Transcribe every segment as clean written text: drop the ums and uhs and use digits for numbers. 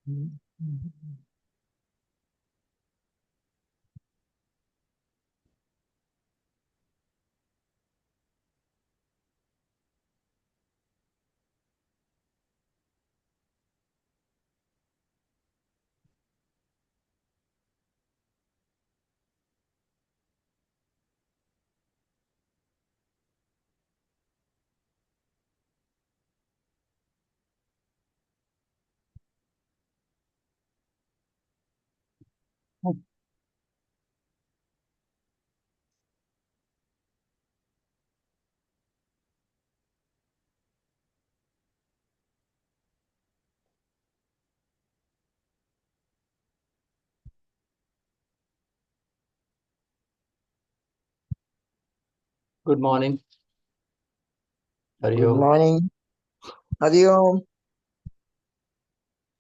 Good morning. Are Good you morning. Hariom.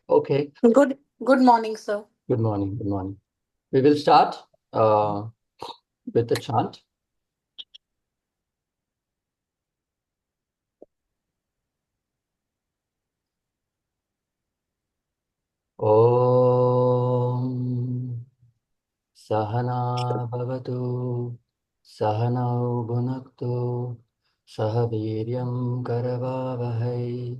okay? Good morning, sir. Good morning. Good morning. We will start with the chant. Om Sahana Bhavatu Sahanau Bhunaktu Sahaviryam Karavavahai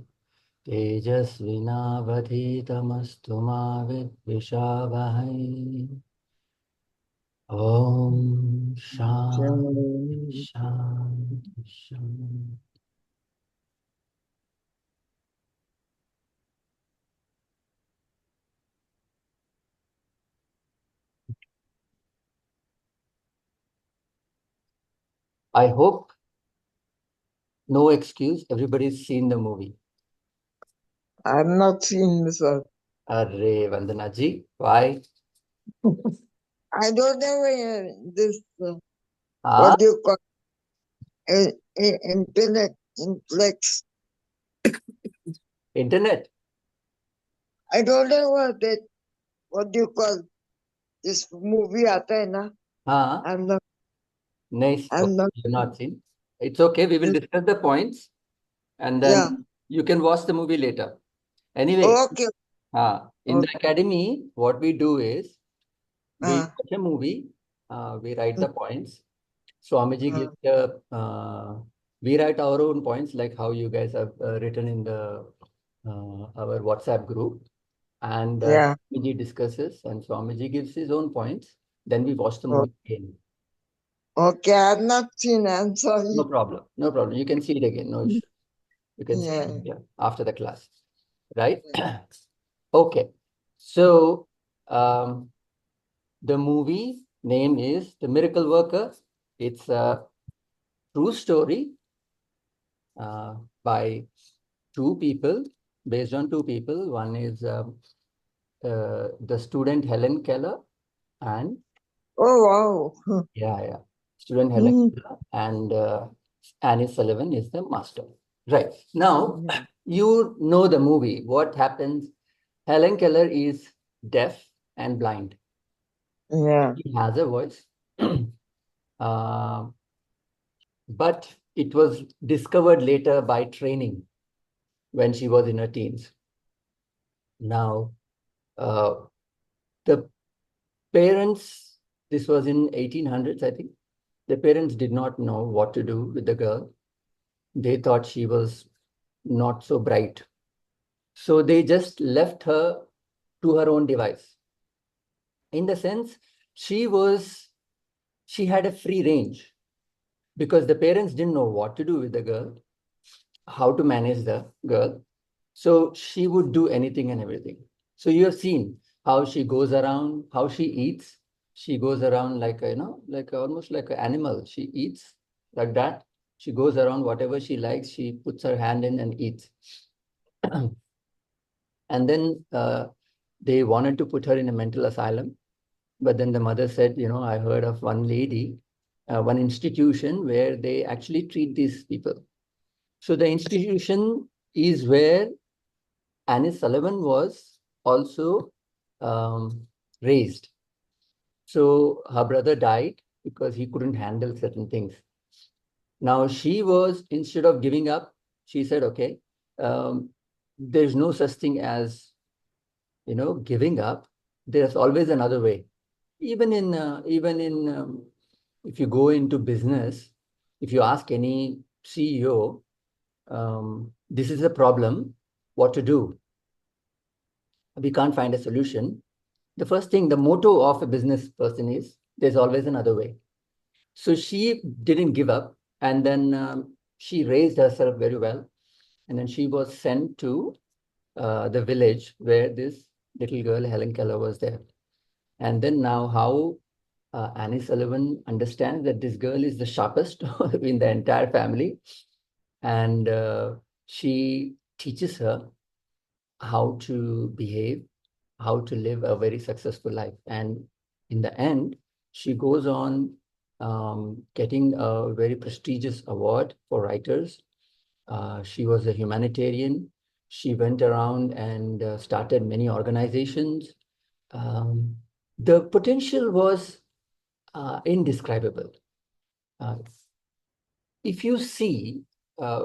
Tejasvinavadhitamastu ma Vidvishavahai. Om Shanti Shanti Shanti. I hope no excuse. Everybody's seen the movie. I have not seen Mr. Arre Vandana ji, why? I don't know this, Ah, what do you call internet, inflex. internet. I don't know what do you call this movie आता है ना? Ah, I'm not, nice. Okay, I'm not, you've not seen. It's okay. We will discuss the points and yeah. then you can watch the movie later. Anyway, Okay. in the Okay. academy, what we do is we Uh, watch a movie, we write the points. Swamiji uh, gives we write our own points like how you guys have written in the our WhatsApp group. And yeah. Swamiji discusses and Swamiji gives his own points. Then we watch the Oh, movie again. okay, I have not seen. I'm No sorry. problem. No problem. You can see it again. No issue. You can see Yeah. it here after the class. Right? Okay. So the movie name is The Miracle Worker. It's a true story by two people, based on two people. One is the student Helen Keller and Oh wow. yeah, student Helen Hmm. Keller and Annie Sullivan is the master. Right. Now, you know the movie. What happens? Helen Keller is deaf and blind. Yeah. She has a voice, uh, but it was discovered later by training when she was in her teens. Now, uh, the parents, this was in 1800s, I think. The parents did not know what to do with the girl. They thought she was not so bright. So they just left her to her own device. In the sense, she was, she had a free range because the parents didn't know what to do with the girl, how to manage the girl. So she would do anything and everything. So you have seen how she goes around, how she eats. She goes around like, like almost like an animal. She eats like that. She goes around whatever she likes. She puts her hand in and eats. And then they wanted to put her in a mental asylum. But then the mother said, I heard of one lady, one institution where they actually treat these people. So the institution is where Annie Sullivan was also raised. So her brother died because he couldn't handle certain things. Now she was, instead of giving up, she said, okay, there's no such thing as giving up, there's always another way. Even in if you go into business, if you ask any CEO, this is a problem, what to do? We can't find a solution. The first thing, the motto of a business person is there's always another way. So she didn't give up, and then she raised herself very well, and then she was sent to the village where this little girl, Helen Keller, was there. And then now how Annie Sullivan understands that this girl is the sharpest in the entire family. And she teaches her how to behave, how to live a very successful life. And in the end, she goes on getting a very prestigious award for writers. She was a humanitarian. She went around and started many organizations. Um, the potential was indescribable. Uh, if you see uh,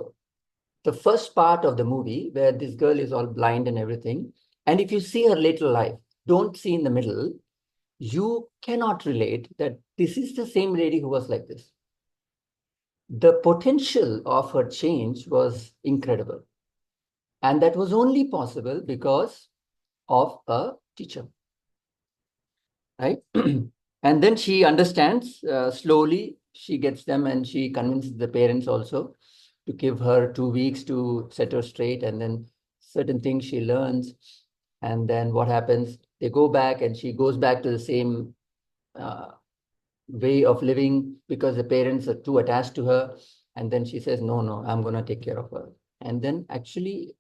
the first part of the movie where this girl is all blind and everything, and if you see her later life, don't see in the middle, you cannot relate that this is the same lady who was like this. The potential of her change was incredible. And that was only possible because of a teacher, right? And then she understands slowly, she gets them and she convinces the parents also to give her 2 weeks to set her straight. And then certain things she learns. And then what happens? They go back and she goes back to the same uh, way of living because the parents are too attached to her. And then she says, no, no, I'm going to take care of her. And then actually,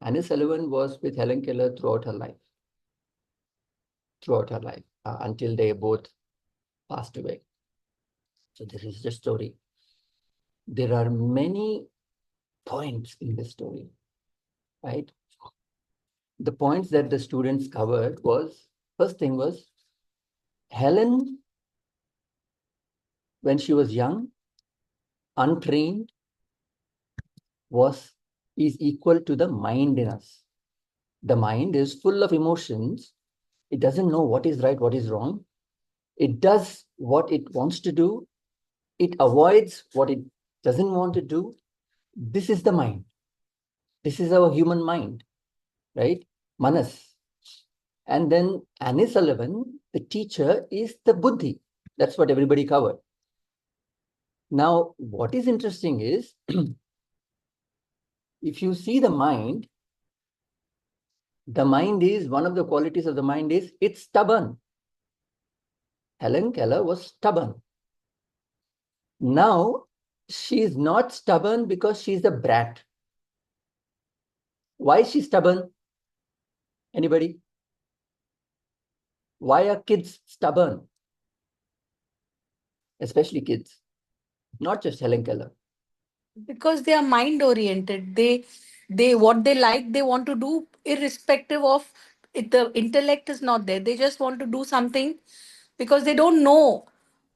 Annie Sullivan was with Helen Keller throughout her life until they both passed away. So this is the story. There are many points in this story, right? The points that the students covered was, first thing was, Helen, when she was young, untrained, is equal to the mind in us. The mind is full of emotions. It doesn't know what is right, what is wrong. It does what it wants to do. It avoids what it doesn't want to do. This is the mind. This is our human mind, right? Manas. And then Annie Sullivan, the teacher, is the buddhi. That's what everybody covered. Now, what is interesting is, if you see the mind is, one of the qualities of the mind is, it's stubborn. Helen Keller was stubborn. Now, she's not stubborn because she's a brat. Why is she stubborn? Anybody? Why are kids stubborn? Especially kids, not just Helen Keller. Because they are mind oriented. They what they like, they want to do irrespective of it. The intellect is not there. They just want to do something because they don't know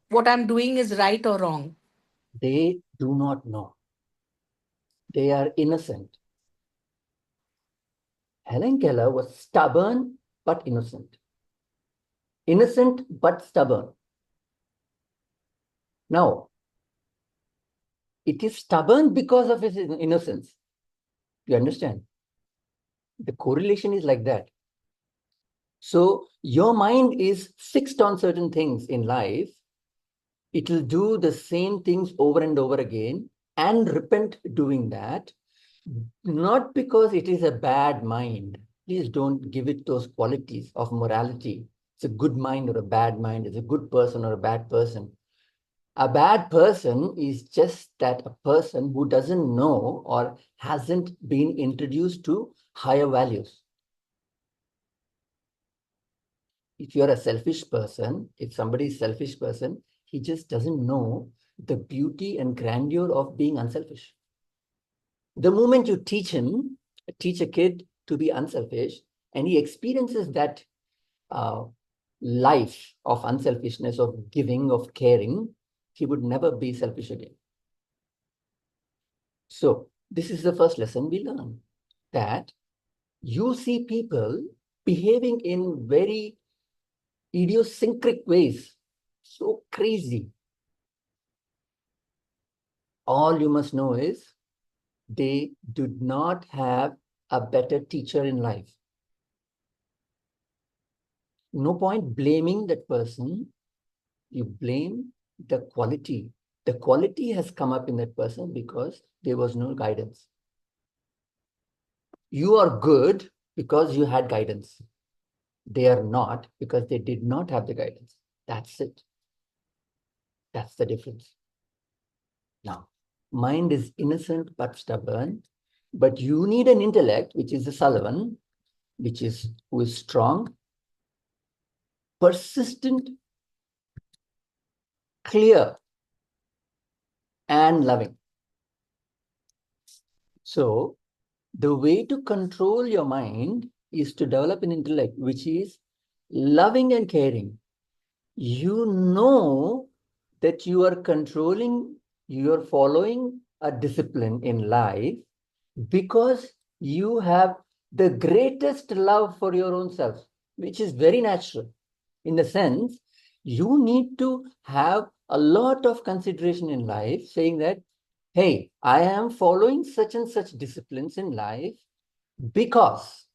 what I'm doing is right or wrong. They do not know. They are innocent. Helen Keller was stubborn but innocent. Innocent but stubborn. Now, it is stubborn because of his innocence. You understand? The correlation is like that. So your mind is fixed on certain things in life. It will do the same things over and over again and repent doing that, not because it is a bad mind. Please don't give it those qualities of morality. It's a good mind or a bad mind. It's a good person or a bad person. A bad person is just that a person who doesn't know or hasn't been introduced to higher values. If you're a selfish person, if somebody is a selfish person, he just doesn't know the beauty and grandeur of being unselfish. The moment you teach a kid to be unselfish, and he experiences that uh, life of unselfishness, of giving, of caring, he would never be selfish again. So this is the first lesson we learn, that you see people behaving in very idiosyncratic ways. So crazy. All you must know is they did not have a better teacher in life. No point blaming that person. You blame the quality. The quality has come up in that person because there was no guidance. You are good because you had guidance. They are not because they did not have the guidance. That's it. That's the difference. Now, mind is innocent but stubborn, but you need an intellect, which is the Sullivan, who is strong, persistent, clear, and loving. So, the way to control your mind is to develop an intellect which is loving and caring. You know that you are controlling, you are following a discipline in life because you have the greatest love for your own self, which is very natural. In the sense, you need to have a lot of consideration in life, saying that, hey, I am following such and such disciplines in life because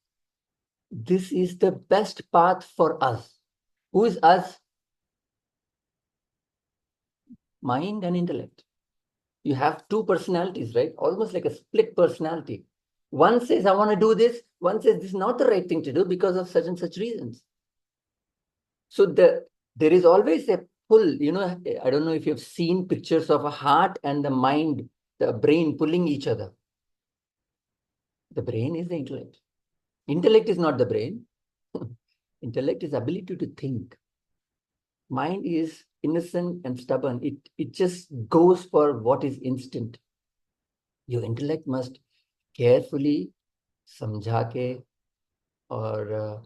this is the best path for us. Who is us? Mind and intellect. You have two personalities, right? Almost like a split personality. One says, I want to do this. One says, this is not the right thing to do because of such and such reasons. So there is always a pull. I don't know if you've seen pictures of a heart and the mind, the brain pulling each other. The brain is the intellect. Intellect is not the brain. Intellect is ability to think. Mind is innocent and stubborn. It just goes for what is instant. Your intellect must carefully समझा के और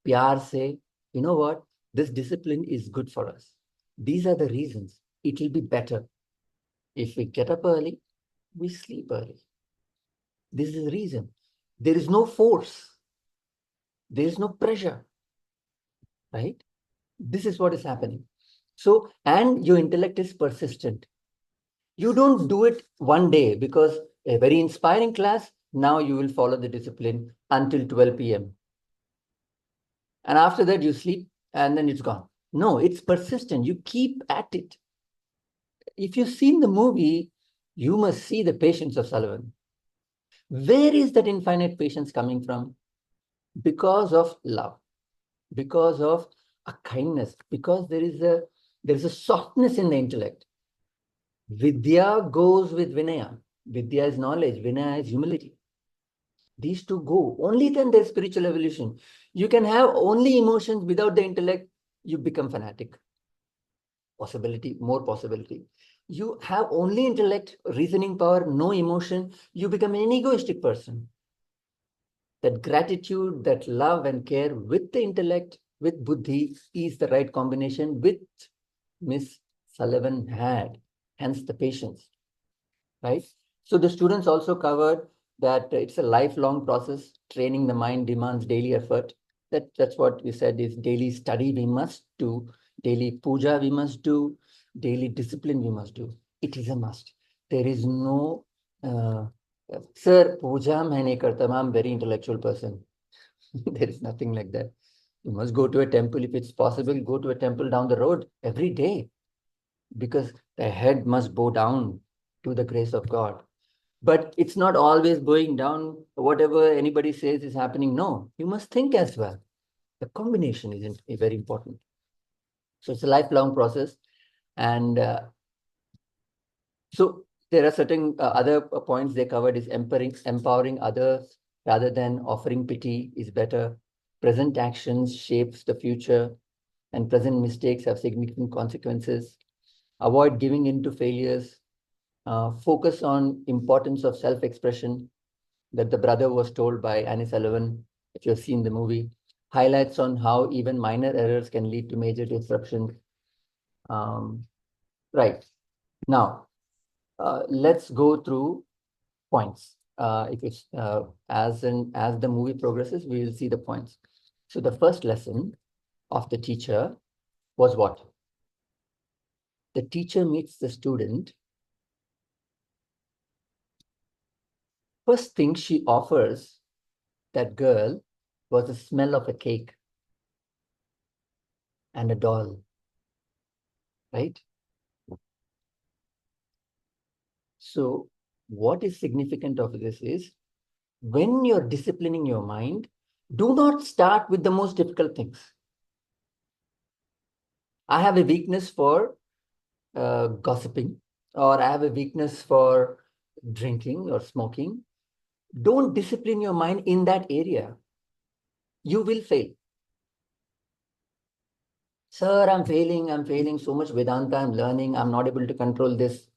प्यार से, you know what, this discipline is good for us. These are the reasons. It will be better if we get up early, we sleep early. This is the reason. There is no force. There is no pressure, right? This is what is happening. So, and your intellect is persistent. You don't do it one day because a very inspiring class, now you will follow the discipline until 12 p.m. And after that, you sleep and then it's gone. No, it's persistent. You keep at it. If you've seen the movie, you must see the patience of Sullivan. Where is that infinite patience coming from? Because of love, because of a kindness, because there is a softness in the intellect. Vidya goes with Vinaya. Vidya is knowledge, Vinaya is humility. These two go. Only then there's spiritual evolution. You can have only emotions without the intellect, you become fanatic. More possibility. You have only intellect, reasoning power, no emotion, you become an egoistic person. That gratitude, that love and care with the intellect, with buddhi is the right combination, which Miss Sullivan had, hence the patience, right? So the students also covered that it's a lifelong process. Training the mind demands daily effort. That's what we said is daily study we must do, daily puja we must do, daily discipline we must do. It is a must. There is no, sir, puja main nahi karta, I'm very intellectual person. There is nothing like that. You must go to a temple. If it's possible, go to a temple down the road every day because the head must bow down to the grace of God. But it's not always bowing down. Whatever anybody says is happening. No, you must think as well. The combination is very important. So it's a lifelong process. And so there are certain other points they covered is empowering others rather than offering pity is better. Present actions shapes the future and present mistakes have significant consequences. Avoid giving in to failures. Focus on importance of self-expression that the brother was told by Annie Sullivan, if you've seen the movie, highlights on how even minor errors can lead to major disruptions. Right. Now, let's go through points. If it's as the movie progresses, we will see the points. So the first lesson of the teacher was what? The teacher meets the student. First thing she offers that girl was the smell of a cake and a doll, right? So what is significant of this is when you're disciplining your mind, do not start with the most difficult things. I have a weakness for gossiping, or I have a weakness for drinking or smoking. Don't discipline your mind in that area. You will fail. Sir, I'm failing so much Vedanta, I'm learning, I'm not able to control this.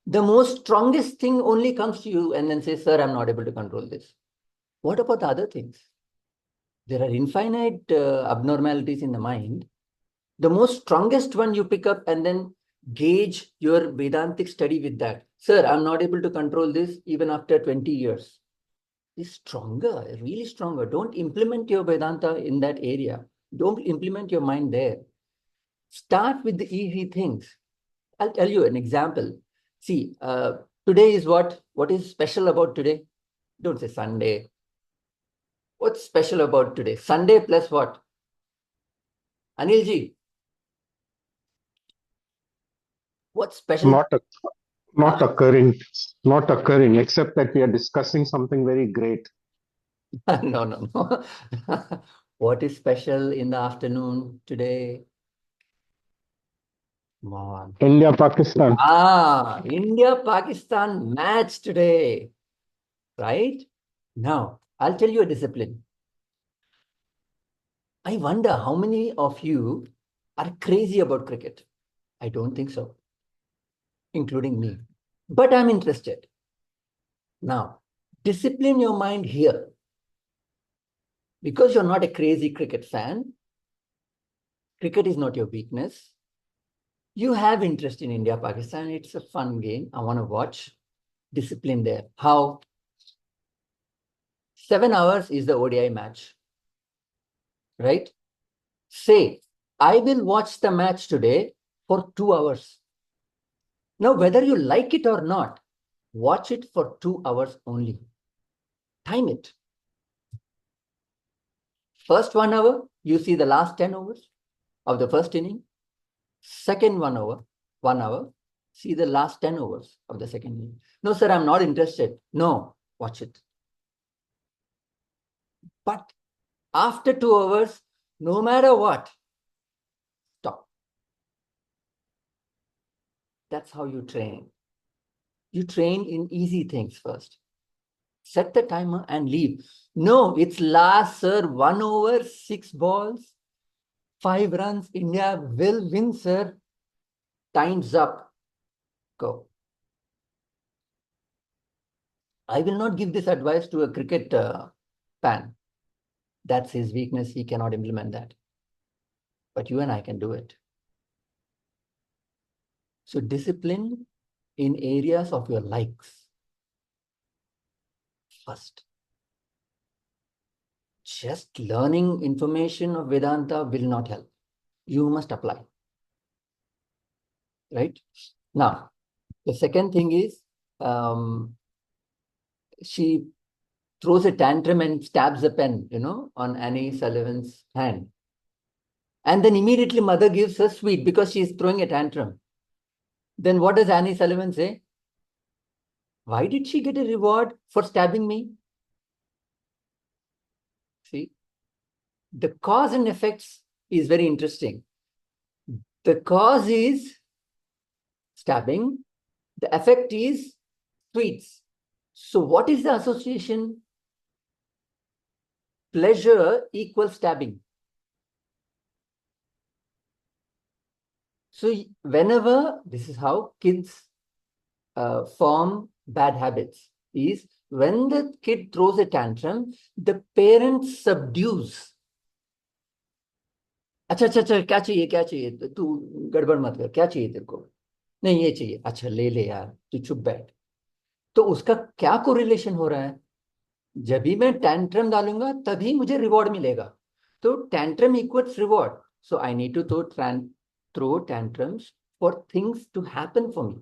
The most strongest thing only comes to you and then says, sir, I'm not able to control this. What about the other things? There are infinite abnormalities in the mind. The most strongest one you pick up and then gauge your Vedantic study with that. Sir, I'm not able to control this even after 20 years. Is stronger, really stronger. Don't implement your Vedanta in that area. Don't implement your mind there. Start with the easy things. I'll tell you an example. See, today is what? What is special about today? Don't say Sunday. What's special about today? Sunday plus what? Anilji, what's special? Not a, not Huh? occurring, not occurring, except that we are discussing something very great. No, no, no. What is special in the afternoon today? Come on. India, Pakistan. India-Pakistan match today, right? Now, I'll tell you a discipline. I wonder how many of you are crazy about cricket. I don't think so, including me. But I'm interested. Now, discipline your mind here. Because you're not a crazy cricket fan, cricket is not your weakness. You have interest in India, Pakistan. It's a fun game. I want to watch. Discipline there. How? 7 hours is the ODI match, right? Say, I will watch the match today for 2 hours. Now, whether you like it or not, watch it for 2 hours only. Time it. First 1 hour, you see the last 10 overs of the first inning. Second 1 hour, see the last 10 overs of the second inning. No, sir, I'm not interested. No, watch it. But after 2 hours, no matter what, stop. That's how you train. You train in easy things first. Set the timer and leave. No, it's last, sir. 1 over, 6 balls, 5 runs. India will win, sir. Time's up. Go. I will not give this advice to a cricket fan. That's his weakness. He cannot implement that. But you and I can do it. So discipline in areas of your likes first. Just learning information of Vedanta will not help. You must apply. Right? Now, the second thing is she throws a tantrum and stabs a pen, on Annie Sullivan's hand. And then immediately mother gives her sweet because she is throwing a tantrum. Then what does Annie Sullivan say? Why did she get a reward for stabbing me? See, the cause and effects is very interesting. The cause is stabbing. The effect is sweets. So what is the association? Pleasure equals stabbing. So whenever, this is how kids form bad habits, is when the kid throws a tantrum, the parent subdues. अच्छा अच्छा अच्छा क्या चाहिए तू गड़बड़ मत कर क्या चाहिए तेरे को नहीं ये चाहिए अच्छा ले ले यार तू चुप बैठ तो उसका क्या कोरिलेशन हो रहा है जब भी मैं टैंट्रम डालूंगा तभी मुझे रिवॉर्ड मिलेगा So tantrum equals reward. So I need to throw tantrums for things to happen for me.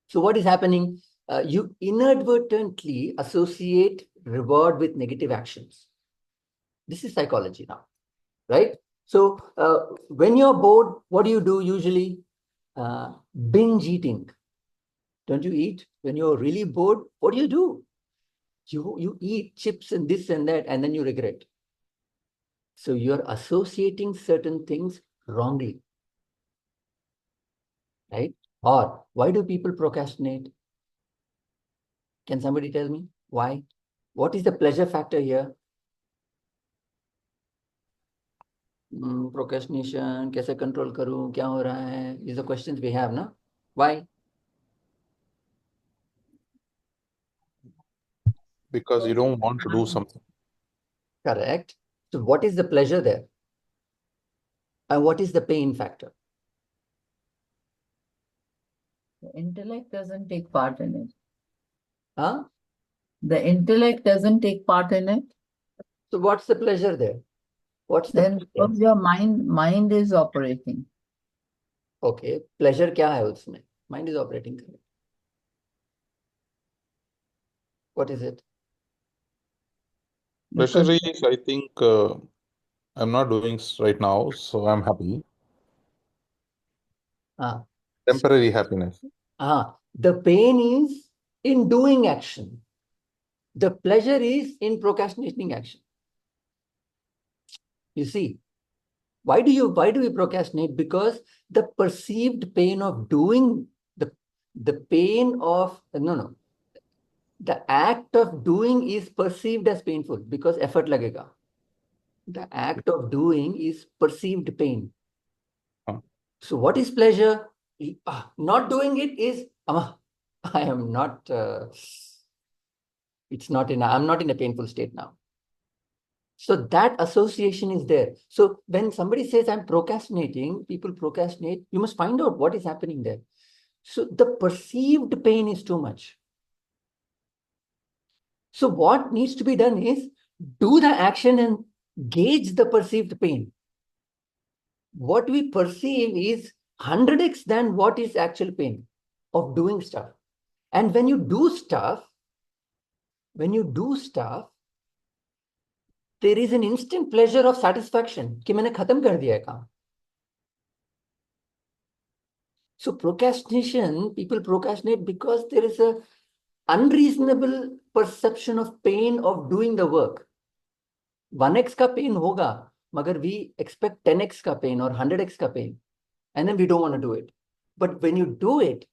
So what is happening? You inadvertently associate reward with negative actions. This is psychology now, right? So when you're bored, what do usually? Binge eating. Don't you eat? When you're really bored, what do? You eat chips and this and that, and then you regret. So you're associating certain things wrongly, right? Or why do people procrastinate? Can somebody tell me why? What is the pleasure factor here? Procrastination, कैसे control करूं, क्या हो रहा है? These are questions we have, no? Why? Because you don't want to do something. Correct. So what is the pleasure there? And what is the pain factor? The intellect doesn't take part in it. Huh? The intellect doesn't take part in it. So what's the pleasure there? What's the Then pleasure? because your mind is operating. Okay, pleasure क्या है उसमें? Mind is operating. What is it? Pleasure Because is, I think, I'm not doing right now, so I'm happy. Ah, Temporary happiness. the pain is in doing action. The pleasure is in procrastinating action. You see, why do we procrastinate? Because the perceived pain of doing the pain of no, the act of doing is perceived as painful because effort लगेगा. The act of doing is perceived pain. Huh. So what is pleasure? Not doing it is I am not. I'm not in a painful state now. So that association is there. So when somebody says I'm procrastinating, people procrastinate. You must find out what is happening there. So the perceived pain is too much. So what needs to be done is do the action and gauge the perceived pain. What we perceive is 100x than what is actual pain of doing stuff. And when you do stuff, there is an instant pleasure of satisfaction कि मैंने खत्म कर दिया है काम. So procrastination, people procrastinate because there is a unreasonable perception of pain of doing the work. 1x का pain होगा, मगर we expect 10x का pain or 100x का pain, and then we don't want to do it. But when you do it,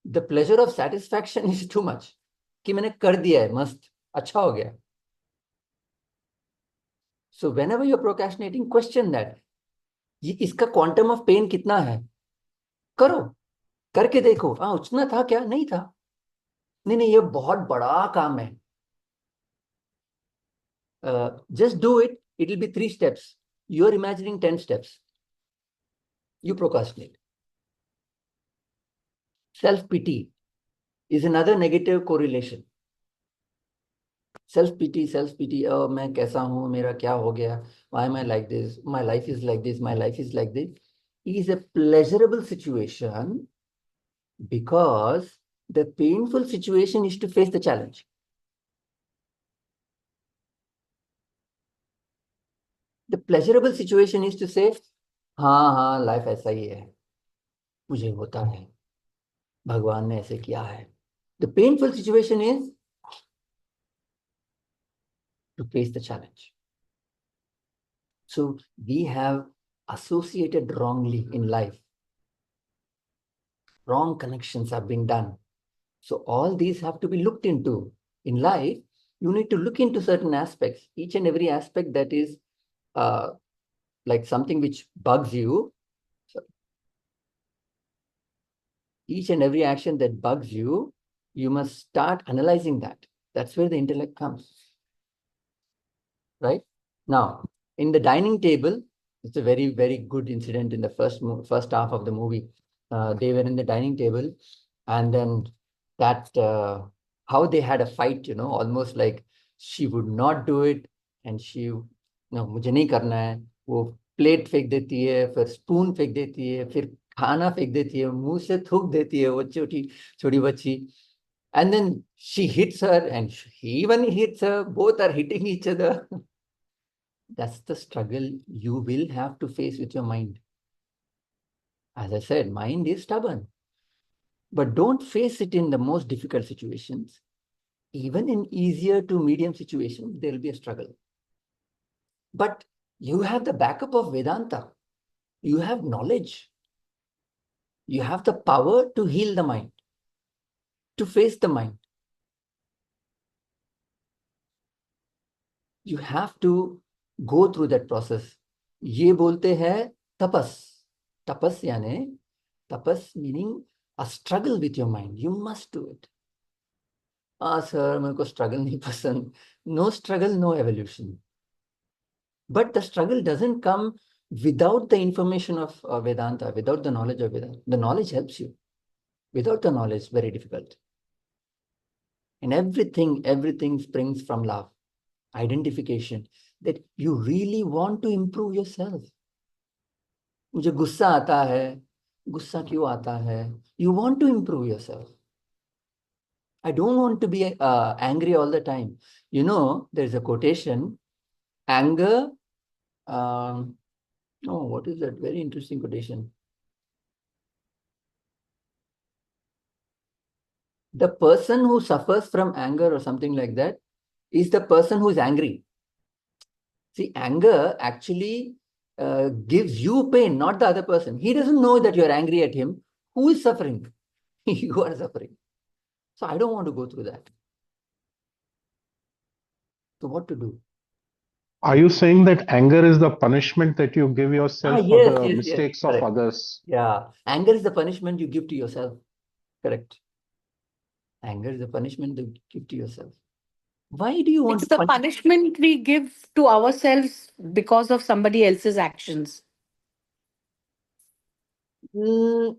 the pleasure of satisfaction is too much. कि मैंने कर दिया है, मस्त, अच्छा हो गया. So whenever you're procrastinating, question that. इसका quantum of pain कितना है? करो, करके देखो. उतना था क्या? नहीं था. नहीं, ये बहुत बड़ा काम है. Just do it. It will be 3 steps. You're imagining 10 steps. You procrastinate. Self-pity is another negative correlation. Self-pity. मैं कैसा हूँ, मेरा क्या हो गया? Why am I like this? My life is like this. My life is like this. It is a pleasurable situation because the painful situation is to face the challenge. The pleasurable situation is to say, हाँ, life ऐसा ही है, मुझे होता है, भगवान ने ऐसे किया है. The painful situation is to face the challenge. So we have associated wrongly in life. Wrong connections have been done. So all these have to be looked into. In life, you need to look into certain aspects. Each and every aspect that is like something which bugs you. So each and every action that bugs you, you must start analyzing that. That's where the intellect comes. Right? Now, in the dining table, it's a very, very good incident in the first half of the movie. They were in the dining table, and then that how they had a fight, almost like she would not do it, and she know मुझे नहीं करना है, वो plate फेंक देती है, फिर spoon फेंक देती है, फिर खाना फेंक देती है, मुंह से थूक देती है वो छोटी छोटी बच्ची. And then she hits her and he even hits her. Both are hitting each other. That's the struggle you will have to face with your mind. As I said, mind is stubborn. But don't face it in the most difficult situations. Even in easier to medium situations, there will be a struggle. But you have the backup of Vedanta. You have knowledge. You have the power to heal the mind, to face the mind. You have to go through that process. ये बोलते हैं तपस. तपस यानी तपस meaning a struggle with your mind. You must do it. Sir मेरे को struggle नहीं पसंद. No struggle, no evolution. But the struggle doesn't come without the information of Vedanta, without the knowledge of Vedanta. The knowledge helps you. Without the knowledge, very difficult. And everything springs from love. Identification that you really want to improve yourself. मुझे गुस्सा आता है, गुस्सा क्यों आता है? You want to improve yourself. I don't want to be angry all the time. You know, there's a quotation, anger, oh, what is that? Very interesting quotation. The person who suffers from anger or something like that is the person who is angry. See, anger actually gives you pain, not the other person. He doesn't know that you're angry at him. Who is suffering? You are suffering. So I don't want to go through that. So what to do? Are you saying that anger is the punishment that you give yourself for Yes, the yes, yes. mistakes of Correct. others? Yeah. Anger is the punishment you give to yourself. Correct. Anger is the punishment you give to yourself. Why do you want It's to the punish? punishment we give to ourselves because of somebody else's actions. Mm,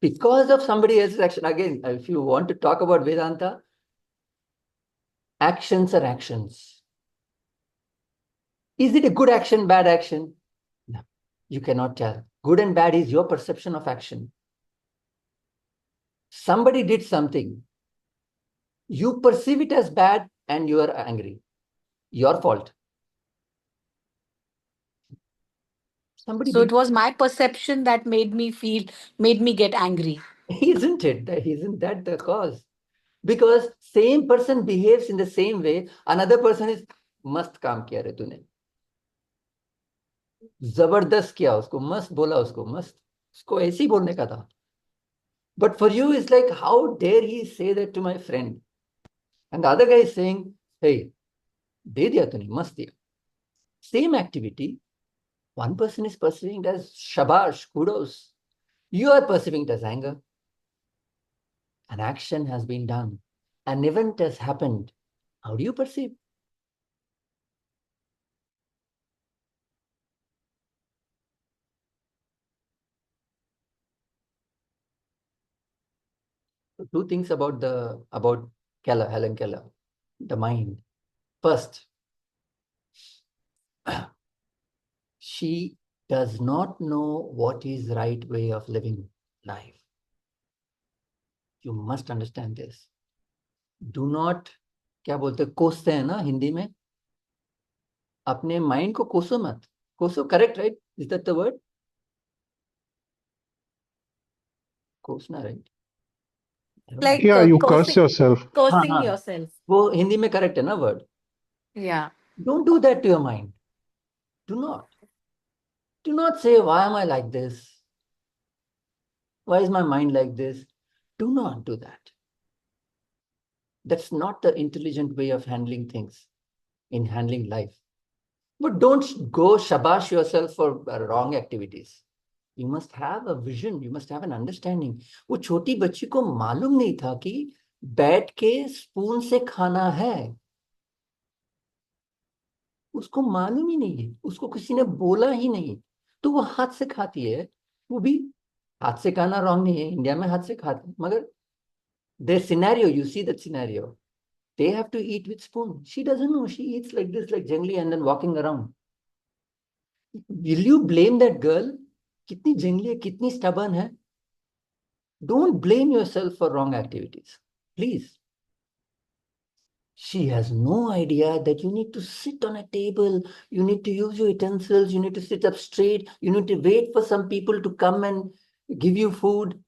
because of somebody else's action. Again, if you want to talk about Vedanta, actions are actions. Is it a good action, bad action? No, you cannot tell. Good and bad is your perception of action. Somebody did something. You perceive it as bad and you are angry. Your fault. Somebody So did. it was my perception that made me get angry. Isn't it? Isn't that the cause? Because same person behaves in the same way. Another person is मस्त काम किया रे तूने, जबरदस्त किया उसको, मस्त बोला उसको, मस्त उसको ऐसे ही बोलने का था. But for you, it's like, how dare he say that to my friend? And the other guy is saying, hey, दे दिया तूने, मस्त दिया. Same activity. One person is perceiving it as shabash, kudos. You are perceiving it as anger. An action has been done. An event has happened. How do you perceive? Two things about Keller, Helen Keller, the mind. First, she does not know what is right way of living life. You must understand this. Do not, क्या बोलते कोसते हैं ना हिंदी में, अपने mind को कोसो मत. कोसो, correct, right? Is that the word? कोसना, right? I don't know. Like Yeah, you curse cursing, yourself. हाँ cursing हाँ, yourself. वो हिंदी में correct है ना word. Yeah. Don't do that to your mind. Do not. Do not say, why am I like this? Why is my mind like this? Do not do that. That's not the intelligent way of handling things, in handling life. But don't go shabash yourself for wrong activities. You must have a vision. You must have an understanding. वो छोटी बच्ची को मालूम नहीं था कि बैठ के स्पून से खाना है. उसको मालूम ही नहीं है, उसको किसी ने बोला ही नहीं, तो वो हाथ से खाती है. वो भी हाथ से खाना रॉन्ग नहीं है, इंडिया में हाथ से खाते हैं, मगर their scenario, you see that scenario. They have to eat with spoon. She doesn't know. She eats like this, like jungly, and then walking around. Will you blame that girl? Kitni jungli hai, kitni stubborn hai? Don't blame yourself for wrong activities. Please. She has no idea that you need to sit on a table, you need to use your utensils, you need to sit up straight, you need to wait for some people to come and give you food.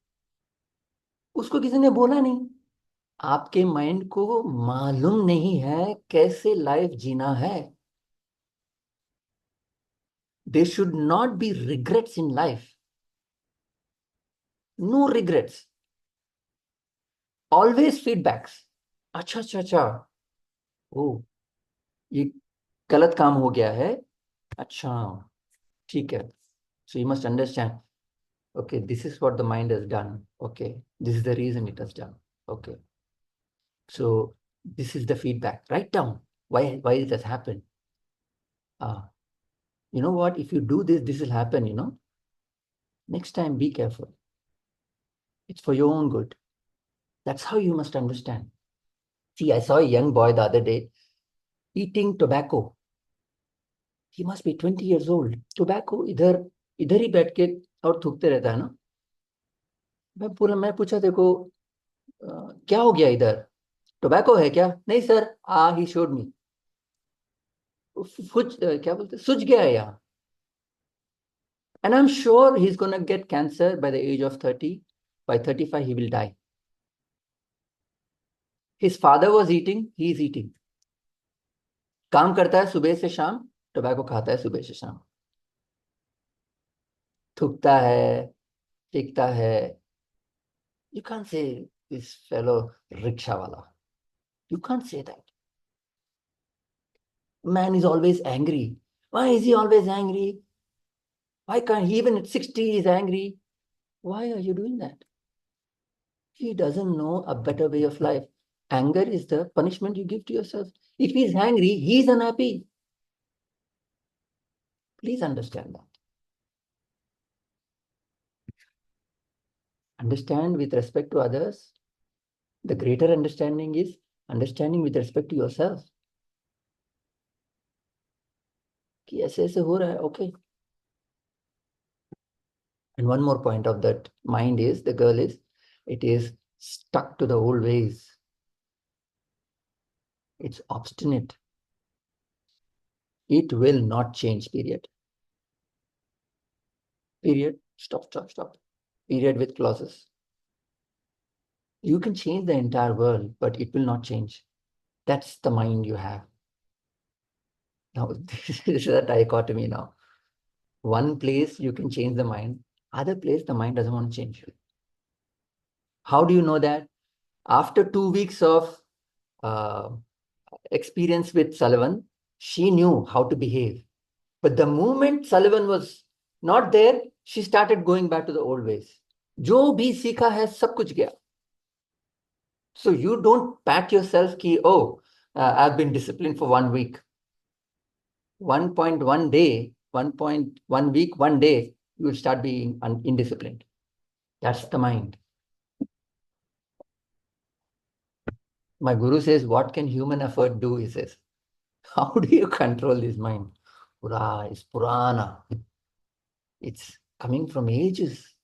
उसको किसी ने बोला नहीं. आपके mind को मालूम नहीं है कैसे लाइफ जीना है. There should not be regrets in life. No regrets. Always feedbacks. अच्छा अच्छा अच्छा. ओ, ये गलत काम हो गया है. अच्छा, ठीक है. So you must understand. Okay, this is what the mind has done. Okay, this is the reason it has done. Okay. So this is the feedback. Write down why it has happened. You know what? If you do this, this will happen, Next time, be careful. It's for your own good. That's how you must understand. See, I saw a young boy the other day eating tobacco. He must be 20 years old. Tobacco इधर इधर ही बैठ के और थूकते रहता है ना. मैं पूछा, देखो क्या हो गया इधर? टोबैको है क्या? नहीं सर. He showed me. क्या बोलते, सूझ गया है यहाँ. And I'm sure he's going to get cancer by the age of 30. By 35, he will die. His father was eating, he is eating. काम करता है सुबह से शाम, टोबैको खाता है सुबह से शाम. थूकता है, फेंकता है. You can't say this fellow rickshaw wala. You can't say that. Man is always angry. Why is he always angry? Why can't he, even at 60, he's angry? Why are you doing that? He doesn't know a better way of life. Anger is the punishment you give to yourself. If he's angry, he's unhappy. Please understand that. Understand with respect to others. The greater understanding is understanding with respect to yourself. कि ऐसे ऐसे हो रहा है, okay. And one more point of that mind is, the girl is, it is stuck to the old ways. It's obstinate. It will not change, period. Period. Stop. Period with clauses. You can change the entire world, but it will not change. That's the mind you have. Now, this is a dichotomy now. One place you can change the mind, other place the mind doesn't want to change. How do you know that? After 2 weeks of experience with Sullivan, she knew how to behave. But the moment Sullivan was not there, she started going back to the old ways. जो भी सीखा है सब कुछ गया. So you don't pat yourself ki, oh, I've been disciplined for 1 week. 1.1 day, 1.1 week, 1 day, you will start being indisciplined. That's the mind. My guru says, what can human effort do? He says, how do you control this mind? Pura is Purana. It's coming from ages.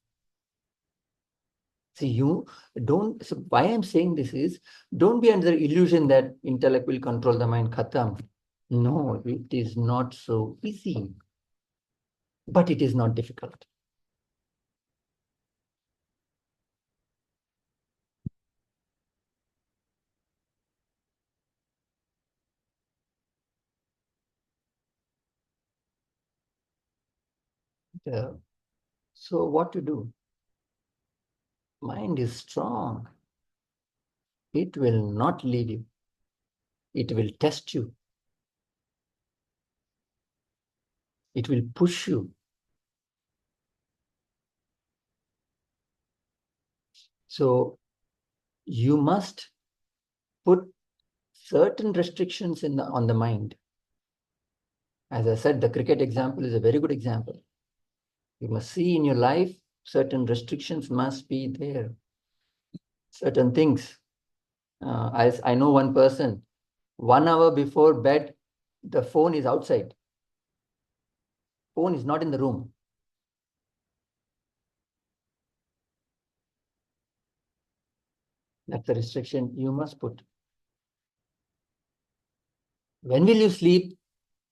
See, you don't, so why I'm saying this is, don't be under the illusion that intellect will control the mind, khatam. No, it is not so easy, but it is not difficult. So what to do? Mind is strong. It will not leave you. It will test you. It will push you. So you must put certain restrictions on the mind. As I said, the cricket example is a very good example. You must see in your life, certain restrictions must be there. Certain things. I know one person, 1 hour before bed, the phone is outside. Phone is not in the room. That's the restriction you must put. When will you sleep?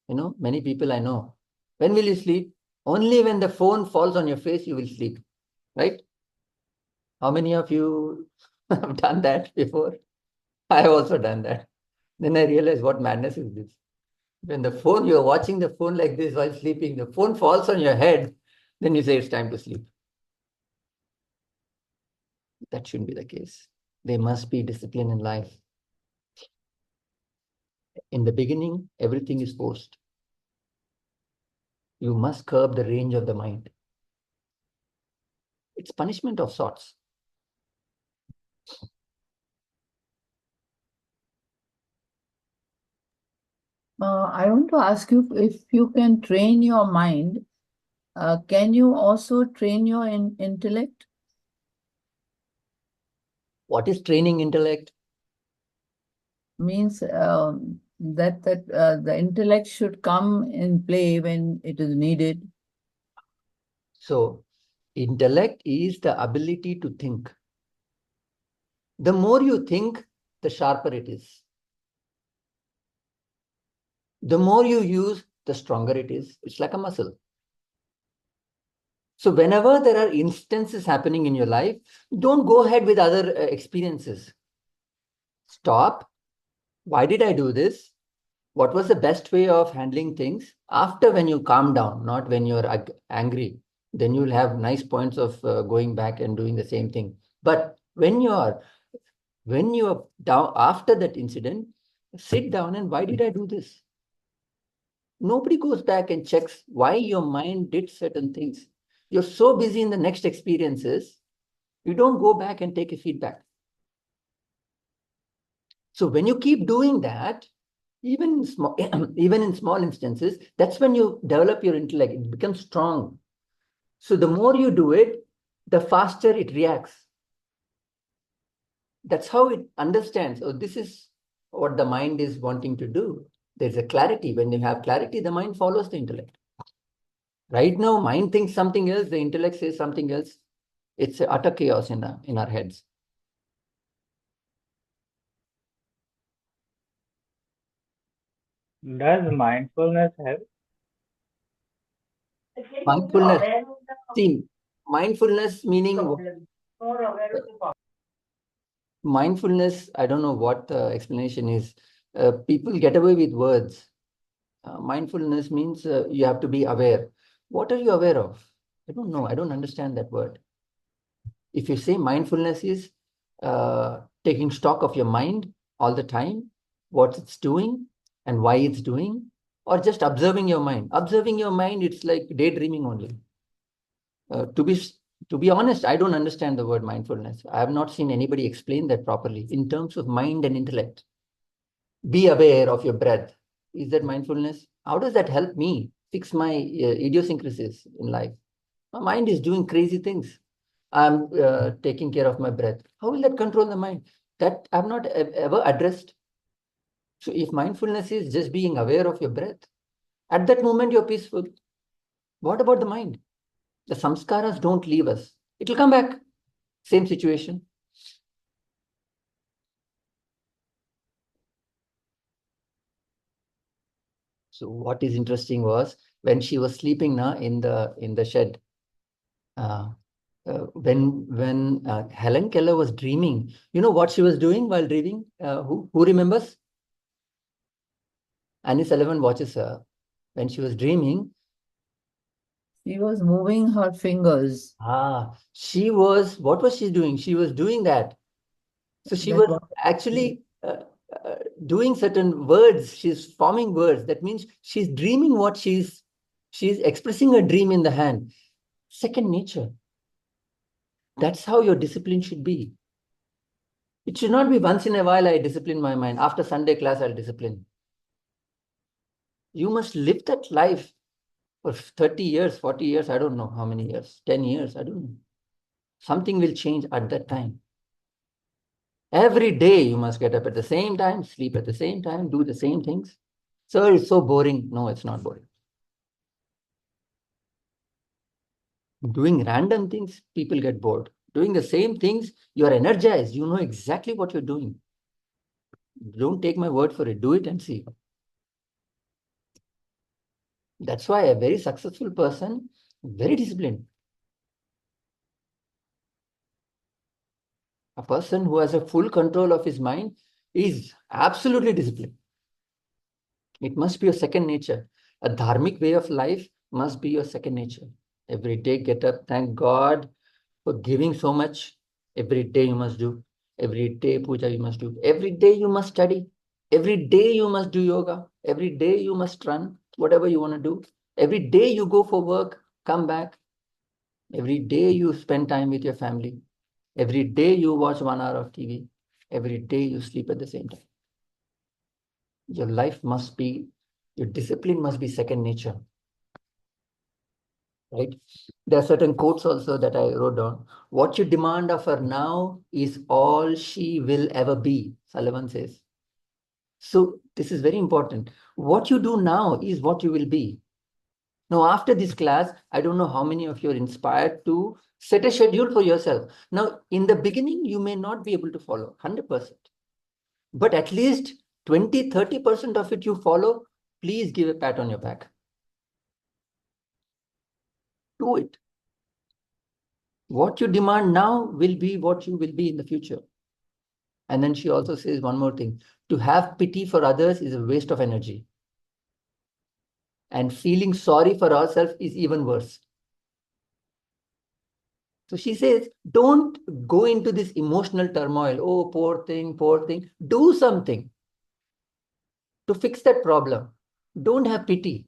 Many people I know. When will you sleep? Only when the phone falls on your face, you will sleep, right? How many of you have done that before? I have also done that. Then I realized what madness is this. When you're watching the phone like this while sleeping, the phone falls on your head, then you say it's time to sleep. That shouldn't be the case. There must be discipline in life. In the beginning, everything is forced. You must curb the range of the mind. It's punishment of sorts. I want to ask you if you can train your mind, can you also train your intellect? What is training intellect? Means that the intellect should come in play when it is needed. So, intellect is the ability to think. The more you think, the sharper it is. The more you use, the stronger it is. It's like a muscle. So whenever there are instances happening in your life, don't go ahead with other experiences. Stop. Why did I do this? What was the best way of handling things? After, when you calm down, not when you're angry, then you'll have nice points of going back and doing the same thing. But when you're down after that incident, sit down and why did I do this? Nobody goes back and checks why your mind did certain things. You're so busy in the next experiences, you don't go back and take a feedback. So when you keep doing that, even in small, even in small instances, that's when you develop your intellect. It becomes strong. So the more you do it, the faster it reacts. That's how it understands. Oh, this is what the mind is wanting to do. There's a clarity. When you have clarity, the mind follows the intellect. Right now, mind thinks something else, the intellect says something else. It's utter chaos in our heads. Does mindfulness help? Mindfulness. See, mindfulness meaning mindfulness, I don't know what the explanation is. People get away with words. Mindfulness means you have to be aware. What are you aware of? I don't know. I don't understand that word. If you say mindfulness is taking stock of your mind all the time, what it's doing and why it's doing, or just observing your mind. Observing your mind, it's like daydreaming only. To be honest, I don't understand the word mindfulness. I have not seen anybody explain that properly in terms of mind and intellect. Be aware of your breath. Is that mindfulness? How does that help me fix my idiosyncrasies in life? My mind is doing crazy things. I'm taking care of my breath. How will that control the mind? That I've not ever addressed. So if mindfulness is just being aware of your breath, at that moment you're peaceful. What about the mind? The samskaras don't leave us. It'll come back. Same situation. So what is interesting was when she was sleeping now in the shed. When Helen Keller was dreaming, you know what she was doing while dreaming? Who remembers? Annie Sullivan watches her. When she was dreaming, She was moving her fingers. what was she doing? She was doing that. So she That was was actually doing certain words. She's forming words. That means she's dreaming what she's expressing a dream in the hand. Second nature. That's how your discipline should be. It should not be once in a while I discipline my mind. After Sunday class, I'll discipline. You must live that life for 30 years, 40 years, I don't know how many years, 10 years, I don't know. Something will change at that time. Every day you must get up at the same time, sleep at the same time, do the same things. Sir, it's so boring. No, it's not boring. Doing random things, people get bored. Doing the same things, you're energized. You know exactly what you're doing. Don't take my word for it. Do it and see. That's why a very successful person, very disciplined. A person who has a full control of his mind is absolutely disciplined. It must be your second nature. A dharmic way of life must be your second nature. Every day get up, thank God for giving so much. Every day you must do. Every day puja you must do. Every day you must study. Every day you must do yoga. Every day you must run, whatever you want to do. Every day you go for work, come back. Every day you spend time with your family. Every day you watch 1 hour of TV. Every day you sleep at the same time. Your life must be, your discipline must be second nature, right? There are certain quotes also that I wrote down. What you demand of her now is all she will ever be, Sullivan says. So this is very important. What you do now is what you will be. Now, after this class, I don't know how many of you are inspired to set a schedule for yourself. Now, in the beginning, you may not be able to follow 100%, but at least 20, 30% of it you follow. Please give a pat on your back. Do it. What you demand now will be what you will be in the future. And then she also says one more thing. To have pity for others is a waste of energy. And feeling sorry for ourselves is even worse. So she says, don't go into this emotional turmoil. Oh, poor thing, poor thing. Do something to fix that problem. Don't have pity.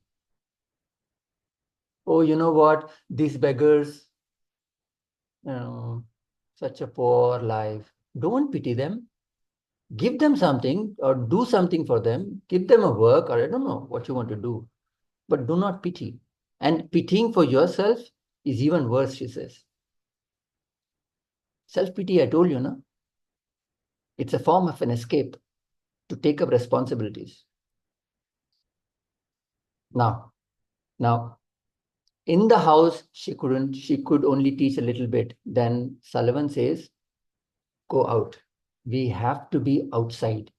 Oh, you know what? These beggars, such a poor life. Don't pity them. Give them something or do something for them. Give them a work or I don't know what you want to do. But do not pity. And pitying for yourself is even worse, she says. Self-pity, I told you, no? It's a form of an escape to take up responsibilities. Now, in the house, she could only teach a little bit. Then Sullivan says, go out. We have to be outside.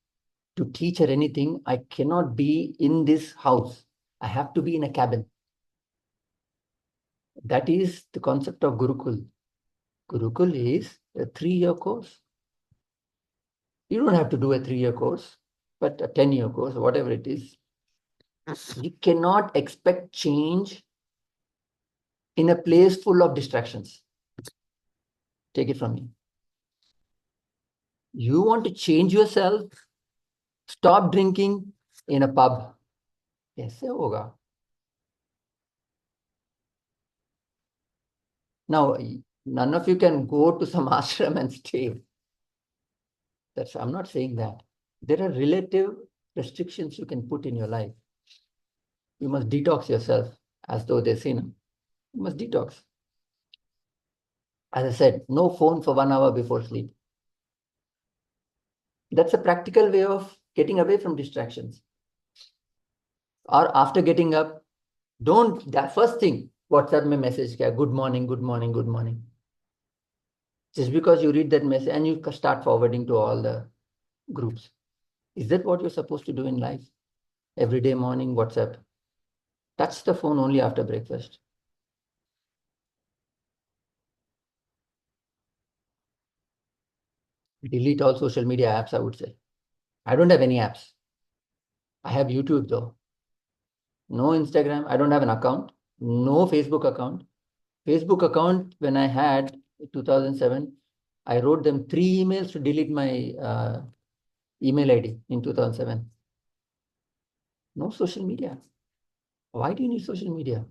To teach her anything, I cannot be in this house. I have to be in a cabin. That is the concept of Gurukul. Gurukul is a 3-year course. You don't have to do a 3-year course, but a 10-year course, whatever it is. You cannot expect change in a place full of distractions. Take it from me. You want to change yourself, stop drinking in a pub. Kaise hoga? Now, none of you can go to some ashram and stay. I'm not saying that. There are relative restrictions you can put in your life. You must detox yourself, as though they say, no? You must detox. As I said, no phone for 1 hour before sleep. That's a practical way of getting away from distractions. Or after getting up, don't, that first thing, WhatsApp me message, good morning, good morning, good morning. Just because you read that message and you start forwarding to all the groups. Is that what you're supposed to do in life? Every day morning, WhatsApp. Touch the phone only after breakfast. Delete all social media apps, I would say. I don't have any apps. I have YouTube though. No Instagram. I don't have an account. No Facebook account. Facebook account, when I had 2007, I wrote them 3 emails to delete my email ID in 2007. No social media. Why do you need social media?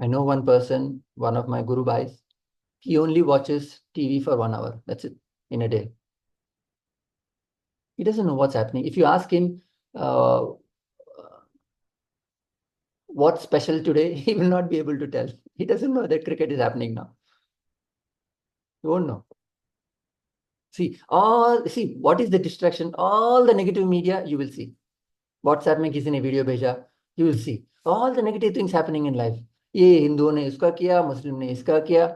I know one person, one of my Guru Bhais, he only watches TV for 1 hour. That's it, in a day. He doesn't know what's happening. If you ask him, what's special today, he will not be able to tell. He doesn't know that cricket is happening now. He won't know. See, what is the distraction? All the negative media, you will see. WhatsApp में किसी ने video भेजा, you will see all the negative things happening in life. ये हिंदुओं ने इसका किया, मुस्लिम ने इसका किया,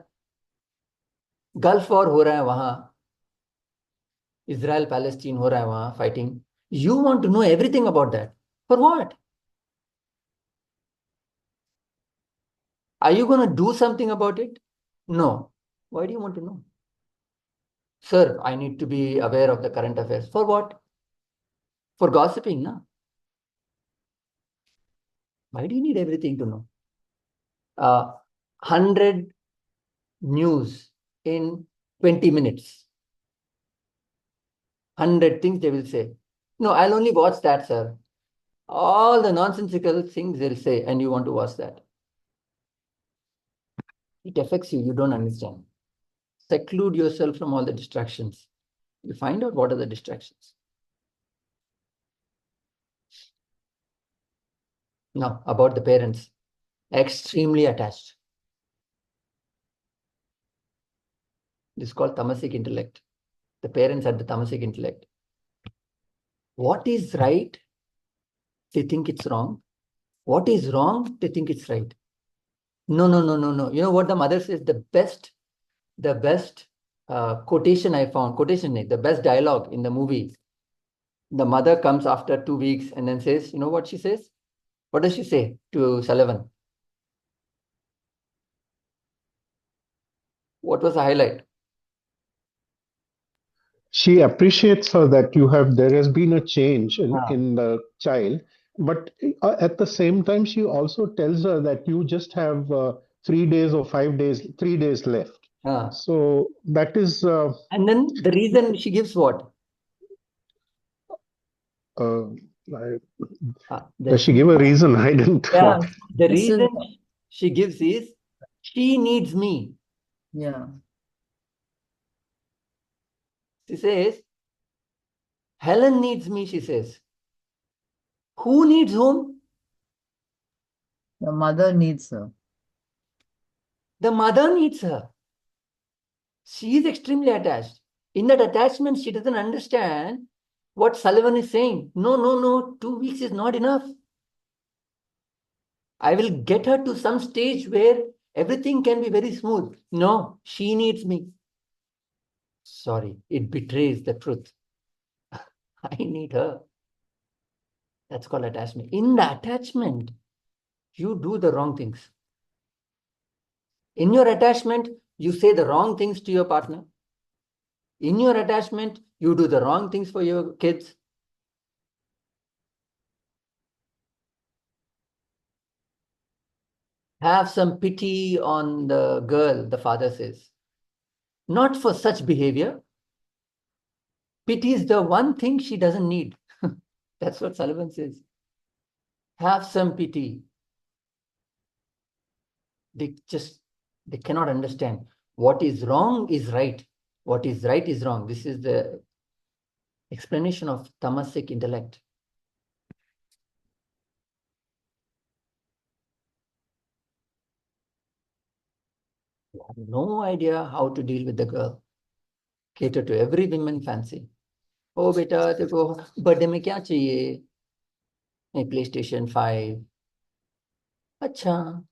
गल्फ वॉर हो रहा है वहां, इजराइल पैलेस्टीन हो रहा है वहां fighting. You want to know everything about that. For what? Are you going to do something about it? No. Why do you want to know? Sir, I need to be aware of the current affairs. For what? For gossiping, na? Why do you need everything to know? 100 news in 20 minutes. 100 things they will say. No, I'll only watch that, sir. All the nonsensical things they'll say, and you want to watch that. It affects you, you don't understand. Seclude yourself from all the distractions. You find out what are the distractions. Now, about the parents. Extremely attached. This is called tamasic intellect. The parents had the tamasic intellect. What is right, they think it's wrong. What is wrong, they think it's right. No, no, no, no, no. You know what the mother says? The best quotation I found, the best dialogue in the movie. The mother comes after 2 weeks and then says, you know what she says? What does she say to Sullivan? What was the highlight? She appreciates her that there has been a change Ah. in the child, but at the same time, she also tells her that you just have 3 days or 5 days, 3 days left. Ah. So that is. And then the reason she gives what? Does she give a reason? I didn't. Yeah, What? the This is- reason she gives is she needs me. Yeah. She says, Helen needs me, she says. Who needs whom? The mother needs her. The mother needs her. She is extremely attached. In that attachment, she doesn't understand what Sullivan is saying. No, no, no, 2 weeks is not enough. I will get her to some stage where everything can be very smooth. No, she needs me. Sorry, it betrays the truth. I need her. That's called attachment. In the attachment, you do the wrong things. In your attachment, you say the wrong things to your partner. In your attachment, you do the wrong things for your kids. Have some pity on the girl, the father says. Not for such behavior. Pity is the one thing she doesn't need. That's what Sullivan says. Have some pity. They cannot understand. What is wrong is right. What is right is wrong. This is the explanation of tamasic intellect. You have no idea how to deal with the girl. Cater to every woman fancy. Oh, beta, देखो birthday में क्या चाहिए? नहीं, PlayStation 5. अच्छा.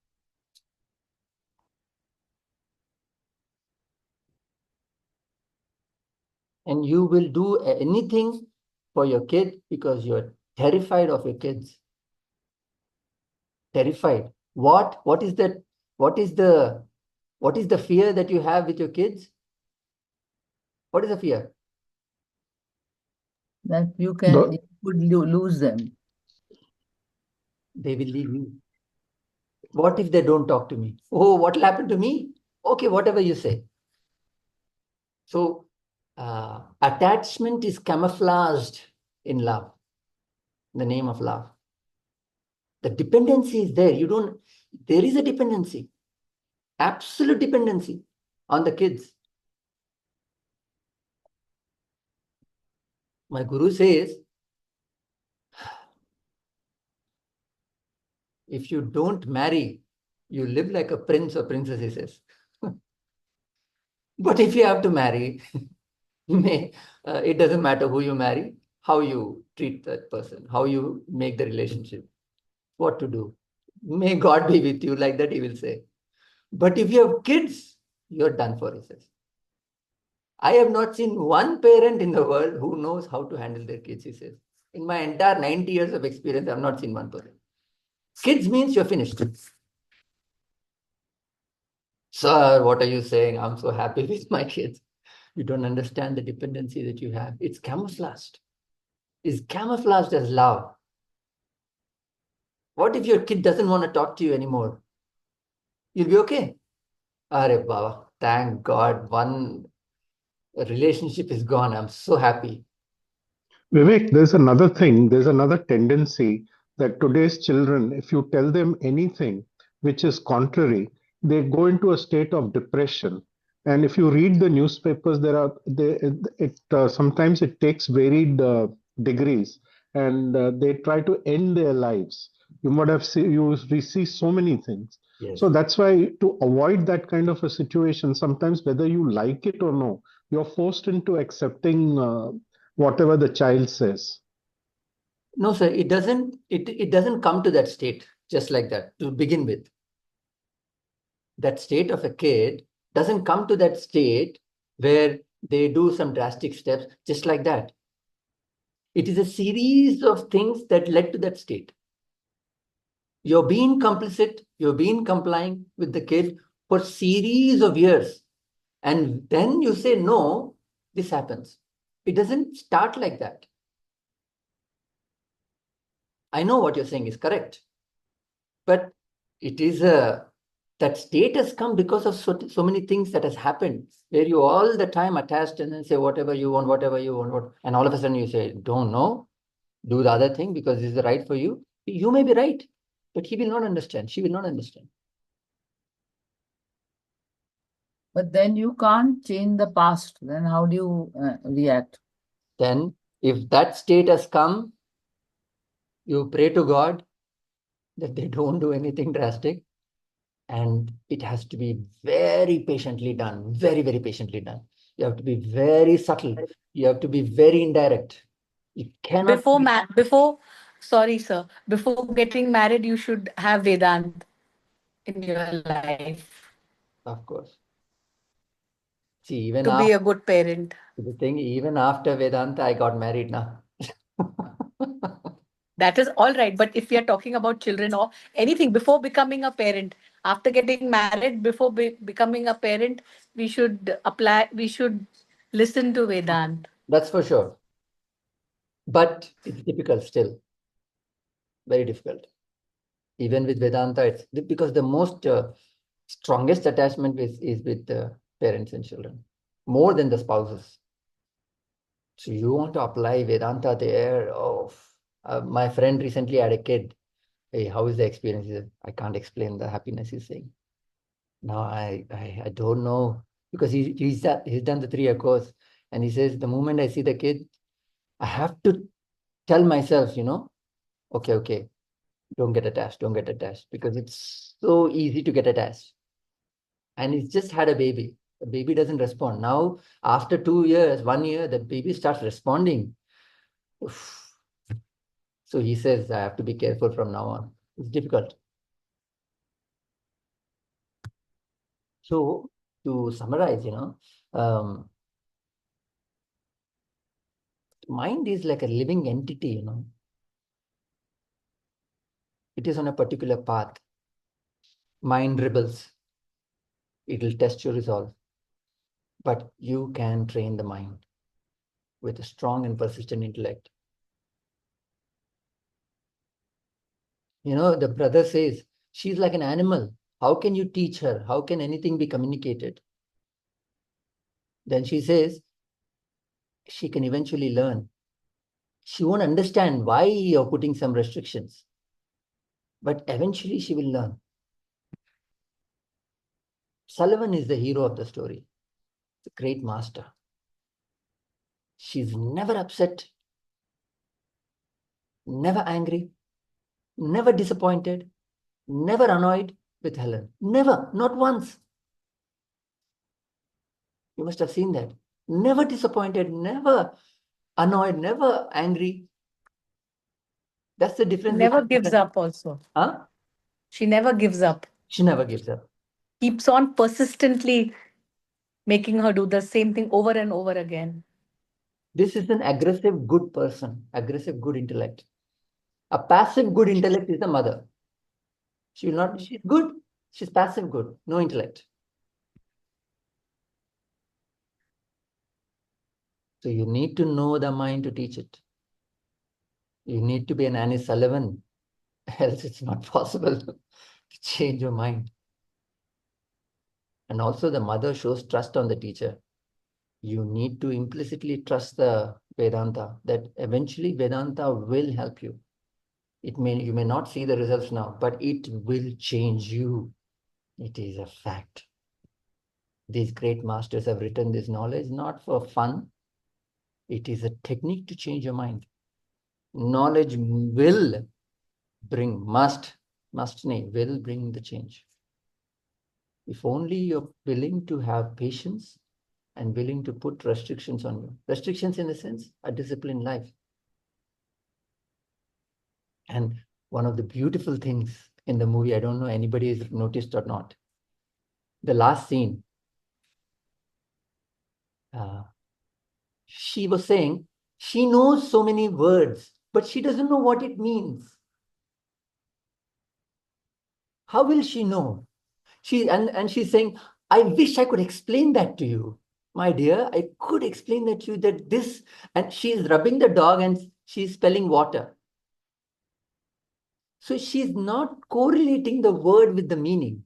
And you will do anything for your kid because you're terrified of your kids. Terrified. What is that? What is the fear that you have with your kids? What is the fear? That you The- could lose them. They will leave you. What if they don't talk to me? Oh, what will happen to me? Okay, whatever you say. So, attachment is camouflaged in love, in the name of love. The dependency is there. There is a dependency, absolute dependency on the kids. My guru says, if you don't marry, you live like a prince or princess, he says. But if you have to marry, it doesn't matter who you marry, how you treat that person, how you make the relationship, what to do. May God be with you, like that he will say. But if you have kids, you're done for, he says. I have not seen one parent in the world who knows how to handle their kids, he says. In my entire 90 years of experience, I've not seen one person. Kids means you're finished. Sir, what are you saying? I'm so happy with my kids. You don't understand the dependency that you have. It's camouflaged. It's camouflaged as love. What if your kid doesn't want to talk to you anymore? You'll be okay. Are Baba, thank God, one relationship is gone. I'm so happy. Vivek, there's another thing, there's another tendency that today's children, if you tell them anything which is contrary, they go into a state of depression. And if you read the newspapers, sometimes it takes varied degrees, and they try to end their lives. You might have seen, we see so many things. Yes. So that's why, to avoid that kind of a situation, sometimes whether you like it or no, you're forced into accepting whatever the child says. No, sir, it doesn't come to that state just like that to begin with. That state of a kid doesn't come to that state where they do some drastic steps just like that. It is a series of things that led to that state. You're being complicit, you're being complying with the kid for series of years. And then you say, no, this happens. It doesn't start like that. I know what you're saying is correct, but it is that state has come because of so many things that has happened, where you all the time attached and then say whatever you want, and all of a sudden you say, don't know, do the other thing because this is right for you. You may be right, but he will not understand. She will not understand. But then you can't change the past. Then how do you react? Then, if that state has come, you pray to God that they don't do anything drastic. And it has to be very patiently done, very, very patiently done. You have to be very subtle. You have to be very indirect. You cannot. Sorry, sir, before getting married, you should have Vedant in your life Of course. See, even to be after a good parent. the thing, even after Vedanta, I got married now. That is all right. But if we are talking about children or anything before becoming a parent, after getting married, before becoming a parent, we should listen to Vedant. That's for sure. But it's difficult still. Very difficult. Even with Vedanta, it's because the most strongest attachment is with the parents and children, more than the spouses. So you want to apply Vedanta there? Oh, my friend recently had a kid. Hey, how is the experience? He said, I can't explain the happiness he's saying. Now I don't know, because he's done the 3-year course, and he says the moment I see the kid, I have to tell myself, okay, don't get attached, because it's so easy to get attached. And he's just had a baby. The baby doesn't respond. Now, after 2 years, 1 year, the baby starts responding. Oof. So he says, I have to be careful from now on. It's difficult. So to summarize, mind is like a living entity, It is on a particular path. Mind rebels. It will test your resolve. But you can train the mind with a strong and persistent intellect. The brother says, she's like an animal. How can you teach her? How can anything be communicated? Then she says, she can eventually learn. She won't understand why you're putting some restrictions, but eventually she will learn. Sullivan is the hero of the story, the great master. She's never upset, never angry, never disappointed, Never annoyed with Helen. Never, not once. You must have seen that. Never disappointed, never annoyed, never angry. That's the difference. Never gives up also. Huh? She never gives up. She never gives up. Keeps on persistently making her do the same thing over and over again. This is an aggressive, good person, aggressive, good intellect. A passive, good intellect is the mother. She will not, she's good, she's passive, good, no intellect. So you need to know the mind to teach it. You need to be an Annie Sullivan, else it's not possible to change your mind. And also the mother shows trust on the teacher. You need to implicitly trust the Vedanta, that eventually Vedanta will help you. You may not see the results now, but it will change you. It is a fact. These great masters have written this knowledge not for fun. It is a technique to change your mind. Knowledge will bring, will bring the change. If only you're willing to have patience and willing to put restrictions on you. Restrictions in the sense, a disciplined life. And one of the beautiful things in the movie, I don't know anybody has noticed or not, the last scene, she was saying, she knows so many words, but she doesn't know what it means. How will she know? And she's saying, I wish I could explain that to you. My dear, I could explain that to you that this, and she's rubbing the dog and she's spelling water. So she's not correlating the word with the meaning.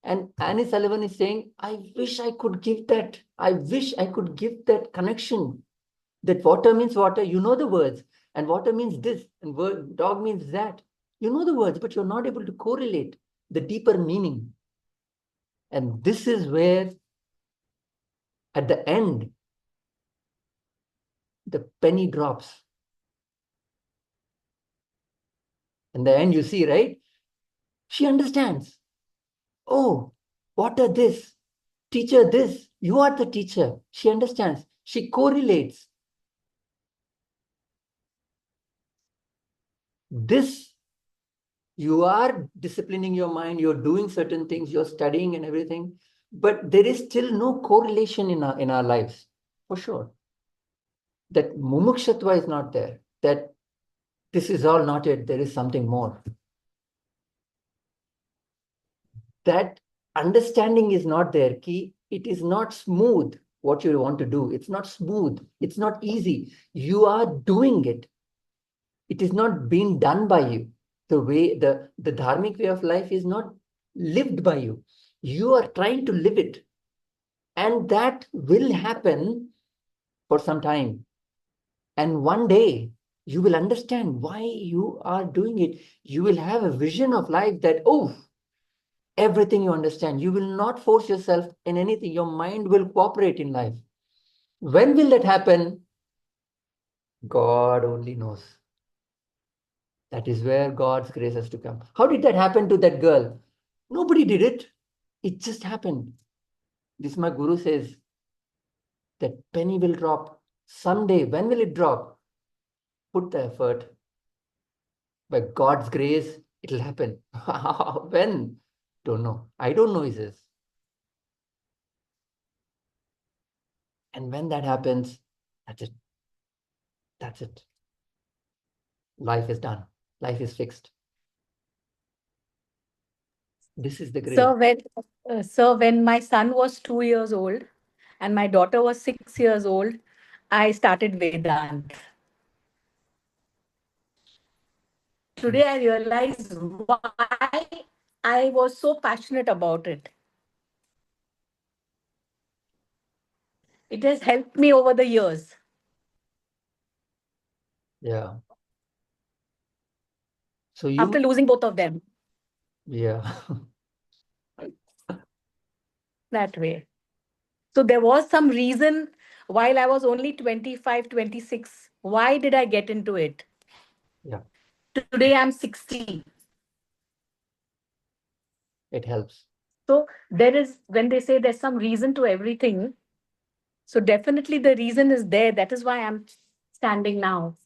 And Annie Sullivan is saying, I wish I could give that. I wish I could give that connection. That water means water, you know the words. And water means this, and dog means that. You know the words, but you're not able to correlate the deeper meaning. And this is where, at the end, the penny drops. In the end, you see, right? She understands. Oh, water this, teacher this, you are the teacher. She understands. She correlates. This, you are disciplining your mind, you're doing certain things, you're studying and everything, but there is still no correlation in our lives, for sure. That mumukshatva is not there, that this is all not it, there is something more. That understanding is not there. It is not smooth what you want to do. It's not smooth. It's not easy. You are doing it. It is not being done by you. The dharmic way of life is not lived by you. You are trying to live it. And that will happen for some time. And one day you will understand why you are doing it. You will have a vision of life that, oh, everything you understand. You will not force yourself in anything. Your mind will cooperate in life. When will that happen? God only knows. That is where God's grace has to come. How did that happen to that girl? Nobody did it. It just happened. This my guru says, that penny will drop. Someday, when will it drop? Put the effort. By God's grace, it'll happen. When? Don't know. I don't know, he says. And when that happens, that's it. That's it. Life is done. Life is fixed. This is the grace. When my son was 2 years old and my daughter was 6 years old, I started Vedant. Today I realize why I was so passionate about it. It has helped me over the years. Yeah. So After losing both of them. Yeah. That way. So there was some reason while I was only 25, 26. Why did I get into it? Yeah. Today I'm 60. It helps. So there is, when they say there's some reason to everything, so definitely the reason is there. That is why I'm standing now.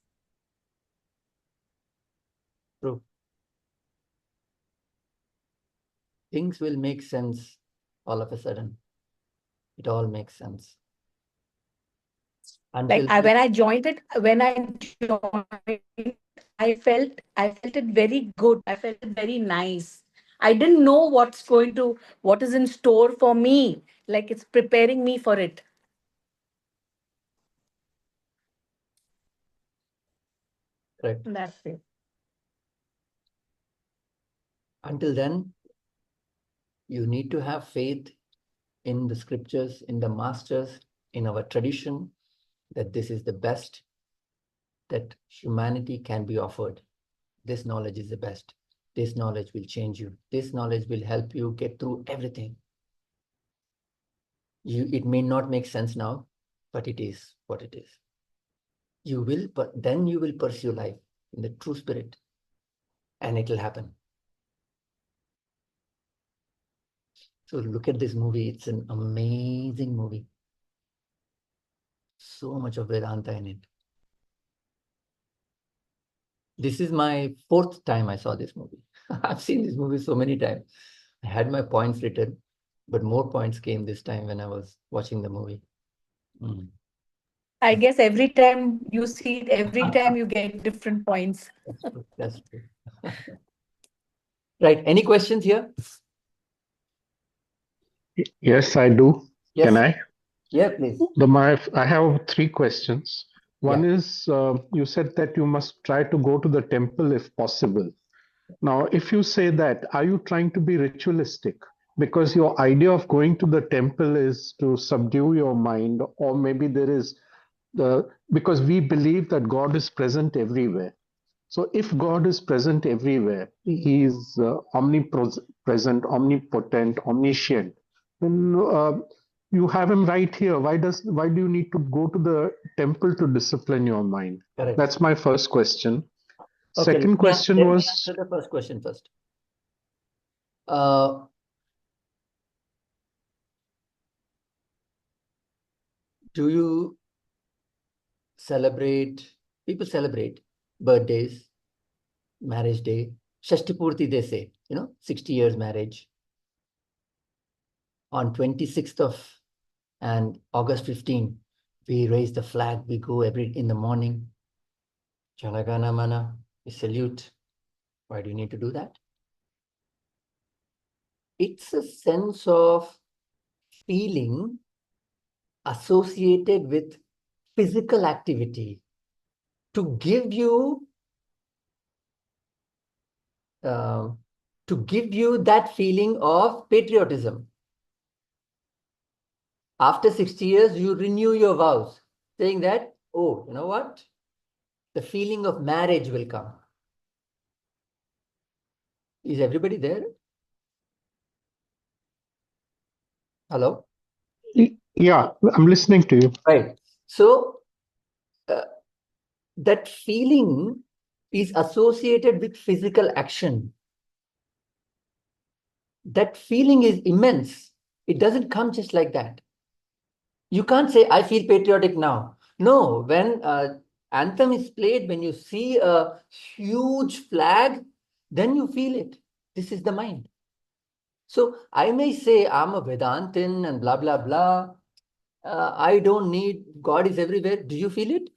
True. Things will make sense all of a sudden. It all makes sense. Like Until when I joined it, I felt it very good. I felt it very nice. I didn't know what is in store for me. Like it's preparing me for it. correct. That's it. Until then, you need to have faith in the scriptures, in the masters, in our tradition, that this is the best that humanity can be offered. This knowledge is the best. This knowledge will change you. This knowledge will help you get through everything. It may not make sense now, but it is what it is. Then you will pursue life in the true spirit, and it will happen. So look at this movie. It's an amazing movie. So much of Vedanta in it. This is my 4th time I saw this movie. I've seen this movie so many times. I had my points written, but more points came this time when I was watching the movie. I guess every time you see it, every time you get different points. That's true. That's true. Right. Any questions here? Yes, I do. Yes. Can I? Yeah, please. I have 3 questions. One Yeah. is you said that you must try to go to the temple if possible. Now, if you say that, are you trying to be ritualistic? Because your idea of going to the temple is to subdue your mind, or maybe there is because we believe that God is present everywhere. So, if God is present everywhere, He is omnipresent, omnipotent, omniscient, then you have Him right here. Why do you need to go to the temple to discipline your mind? Correct. That's my first question. Okay. Second question let me was. answer the first question first. Do you people celebrate birthdays, marriage day, Shashti Purti, they say, 60 years marriage. On 26th of and August 15, we raise the flag, we go in the morning, Janagana Mana, we salute. Why do you need to do that? It's a sense of feeling associated with physical activity to give you that feeling of patriotism. After 60 years, you renew your vows, saying that, oh, you know what? The feeling of marriage will come. Is everybody there? Hello? Yeah, I'm listening to you. Right. So that feeling is associated with physical action. That feeling is immense. It doesn't come just like that. You can't say, I feel patriotic now. No, when anthem is played, when you see a huge flag, then you feel it. This is the mind. So I may say I'm a Vedantin and blah, blah, blah. I don't need, God is everywhere. Do you feel it?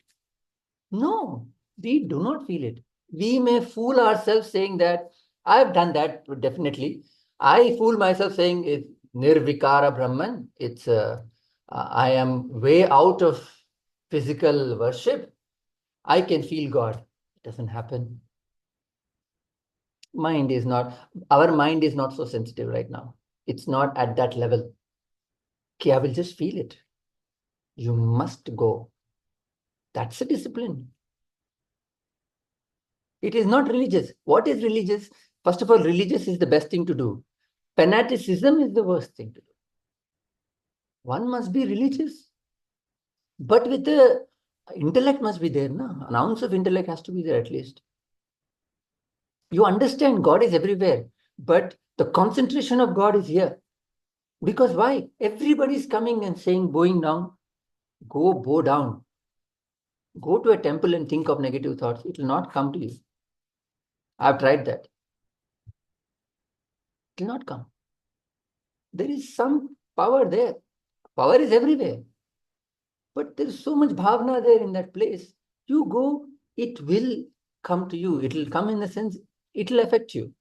No, we do not feel it. We may fool ourselves saying that, I've done that definitely. I fool myself saying it's Nirvikara Brahman. It's I am way out of physical worship. I can feel God. It doesn't happen. Our mind is not so sensitive right now. It's not at that level. Okay, I will just feel it. You must go. That's a discipline. It is not religious. What is religious? First of all, religious is the best thing to do. Fanaticism is the worst thing to do. One must be religious, but with the intellect must be there. No? An ounce of intellect has to be there at least. You understand God is everywhere. But the concentration of God is here. Because why? Everybody's coming and saying, bowing down, go bow down. Go to a temple and think of negative thoughts. It will not come to you. I've tried that. It will not come. There is some power there. Power is everywhere. But there is so much bhavna there in that place. You go, it will come to you. It will come in the sense, it will affect you.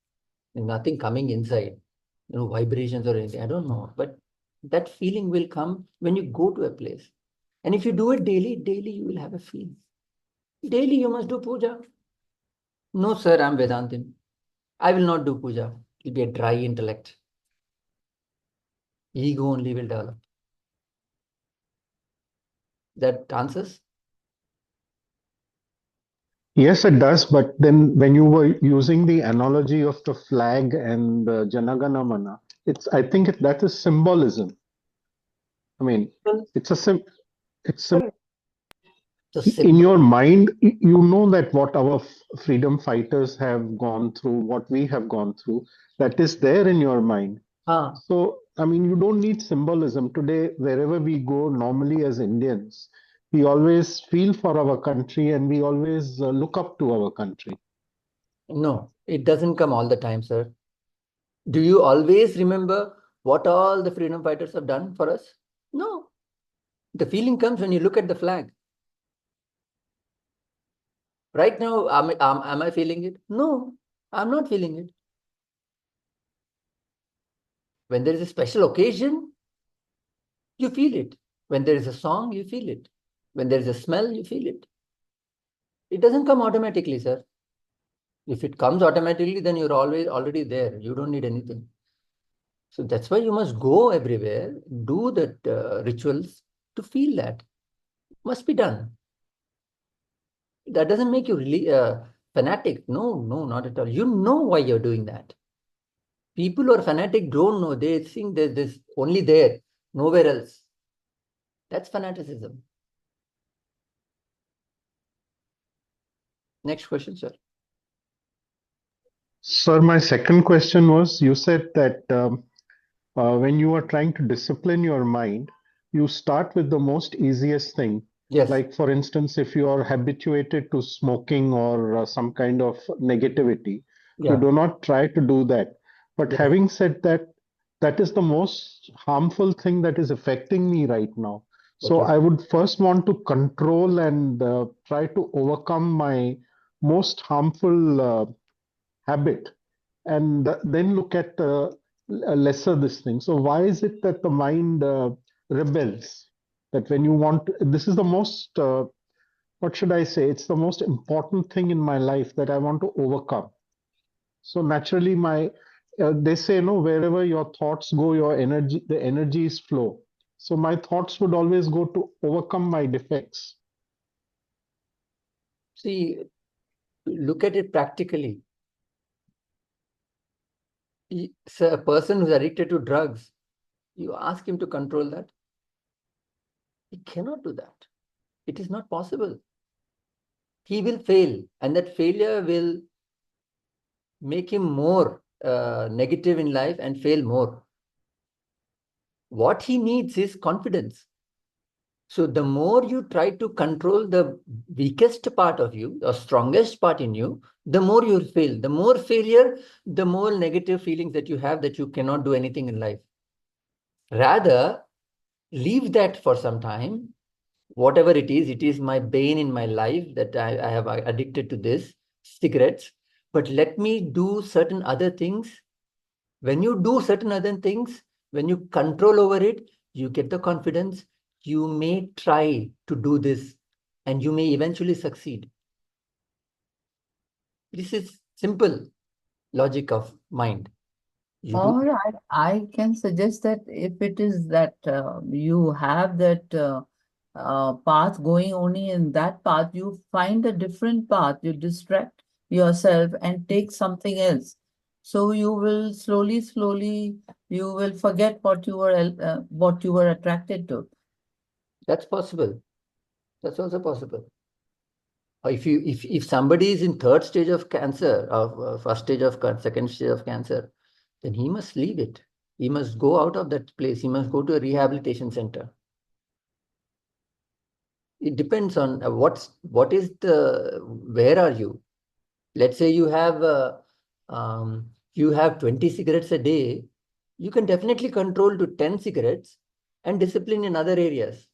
There's nothing coming inside, vibrations or anything. I don't know. But that feeling will come when you go to a place. And if you do it daily you will have a feeling. Daily you must do puja. No, sir, I'm Vedantin. I will not do puja. It will be a dry intellect. Ego only will develop. That answers? Yes, it does. But then when you were using the analogy of the flag and Janagana Mana, I think that is symbolism. I mean, Well, it's a sim, it's sim so in symbol. your mind, you know that what our freedom fighters have gone through, what we have gone through, that is there in your mind. Ah, So, I mean, you don't need symbolism. Today, wherever we go, normally as Indians, we always feel for our country and we always look up to our country. no, it doesn't come all the time, sir. Do you always remember what all the freedom fighters have done for us? No. The feeling comes when you look at the flag. Right now, am I feeling it? No, I'm not feeling it. When there is a special occasion, you feel it. When there is a song, you feel it. When there is a smell, you feel it. It doesn't come automatically, sir. If it comes automatically, then you're always already there. You don't need anything. So that's why you must go everywhere, do that rituals to feel that. Must be done. That doesn't make you really fanatic. No, no, not at all. You know why you're doing that. People who are fanatic don't know. They think there's this only there, nowhere else. That's fanaticism. Next question, sir. Sir, my second question was you said that when you are trying to discipline your mind, you start with the most easiest thing. Yes. Like, for instance, if you are habituated to smoking or some kind of negativity, you Yeah. do not try to do that. But Yes. having said that, that is the most harmful thing that is affecting me right now. So Okay. I would first want to control and try to overcome my most harmful habit and then look at a lesser this thing. So why is it that the mind rebels? That when you want, this is the most, what should I say? It's the most important thing in my life that I want to overcome. So naturally, they say, no, wherever your thoughts go, the energies flow. So my thoughts would always go to overcome my defects. See, look at it practically. So a person who's addicted to drugs, you ask him to control that. He cannot do that. It is not possible. He will fail, and that failure will make him more negative in life and fail more. What he needs is confidence. So the more you try to control the weakest part of you, the strongest part in you, the more you'll fail. The more failure, the more negative feelings that you have that you cannot do anything in life. Rather, leave that for some time. Whatever it is my bane in my life that I have addicted to this, cigarettes. But let me do certain other things. When you do certain other things, when you control over it, you get the confidence. You may try to do this and you may eventually succeed. This is simple logic of mind. You do. Or I can suggest that if it is that you have that path going only in that path, you find a different path, you distract yourself and take something else. So you will slowly, you will forget what you were attracted to. That's possible. That's also possible. If somebody is in third stage of cancer, or first stage of second stage of cancer, then he must leave it. He must go out of that place. He must go to a rehabilitation center. It depends on where are you? Let's say you have 20 cigarettes a day. You can definitely control to 10 cigarettes and discipline in other areas.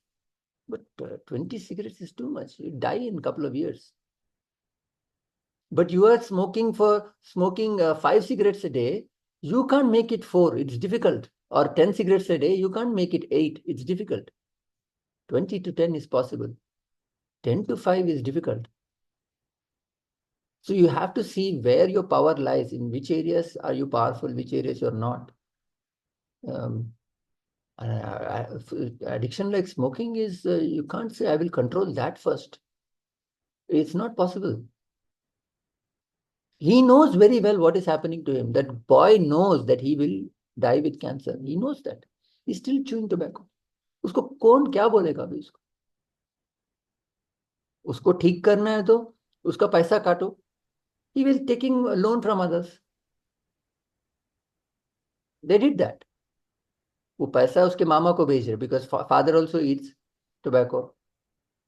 But 20 cigarettes is too much. You die in a couple of years. But you are smoking 5 cigarettes a day. You can't make it 4. It's difficult. Or 10 cigarettes a day. You can't make it 8. It's difficult. 20 to 10 is possible. 10 to 5 is difficult. So you have to see where your power lies, in which areas are you powerful, which areas you're not. Addiction like smoking is, you can't say, I will control that first. It's not possible. He knows very well what is happening to him. That boy knows that he will die with cancer. He knows that. He's still chewing tobacco. उसको कौन क्या बोलेगा अभी उसको? उसको ठीक करना है तो उसका पैसा काटो. He was taking a loan from others. They did that. वो पैसा उसके मामा को भेज रहे because father also eats tobacco.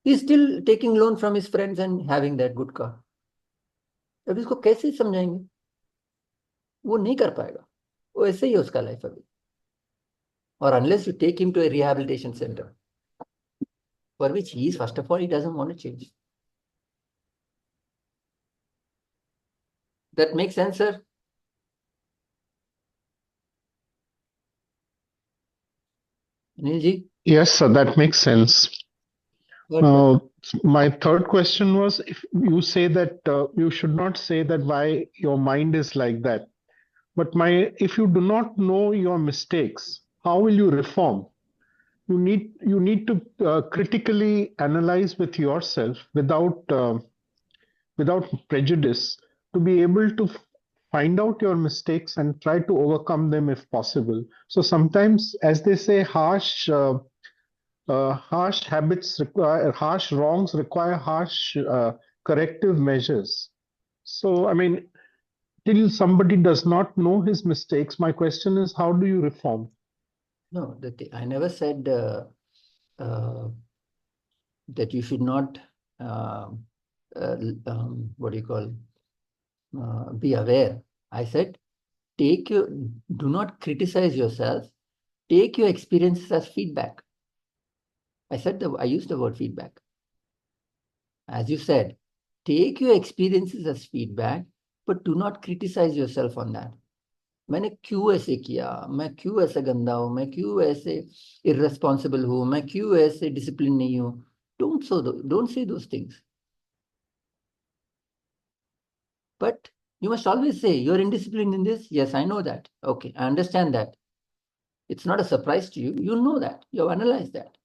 He's still taking loan from his friends and having that good car. अभी इसको कैसे समझाएंगे? वो नहीं कर पाएगा. वो ऐसे ही है उसका लाइफ अभी. Or unless you take him to a rehabilitation center, for which he is, first of all, he doesn't want to change. That makes sense, sir? Anilji? Yes, sir, that makes sense. Good. My third question was, if you say that you should not say that why your mind is like that, but if you do not know your mistakes, how will you reform? You need to critically analyze with yourself without prejudice to be able to find out your mistakes and try to overcome them if possible. So sometimes, as they say, harsh habits require harsh wrongs require harsh corrective measures. So, I mean, till somebody does not know his mistakes, my question is, how do you reform? No, I never said uh, that you should not, what do you call, be aware. I said, do not criticize yourself. Take your experiences as feedback. I used the word feedback. As you said, take your experiences as feedback, but do not criticize yourself on that. मैंने क्यों ऐसे किया, मैं क्यों ऐसे गंदा हूँ, मैं क्यों ऐसे irresponsible हूँ, मैं क्यों ऐसे discipline नहीं हूँ. Don't say those things. But you must always say, you're indisciplined in this. Yes, I know that. Okay, I understand that. It's not a surprise to you. You know that. You've analyzed that.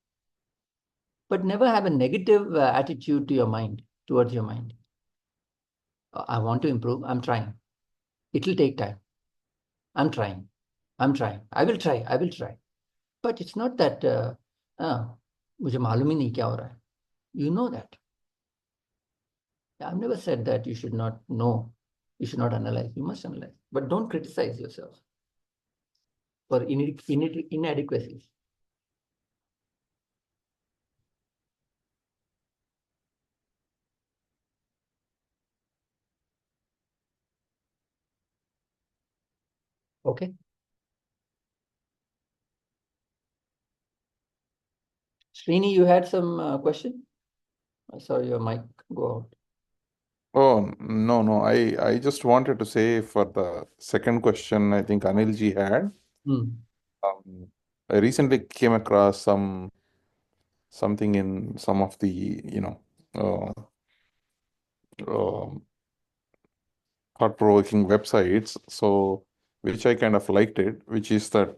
But never have a negative attitude to your mind, towards your mind. I want to improve. I'm trying. It will take time. I'm trying. I will try. But it's not that मुझे मालूम ही नहीं क्या हो रहा है. You know that. I've never said that you should not know. You should not analyze. You must analyze. But don't criticize yourself for inadequacies. Okay. Srini, you had some question? I saw your mic go out. Oh, no. I just wanted to say for the second question, I think Anilji had. I recently came across something in some of the, uh, um thought-provoking websites, so which I kind of liked it, which is that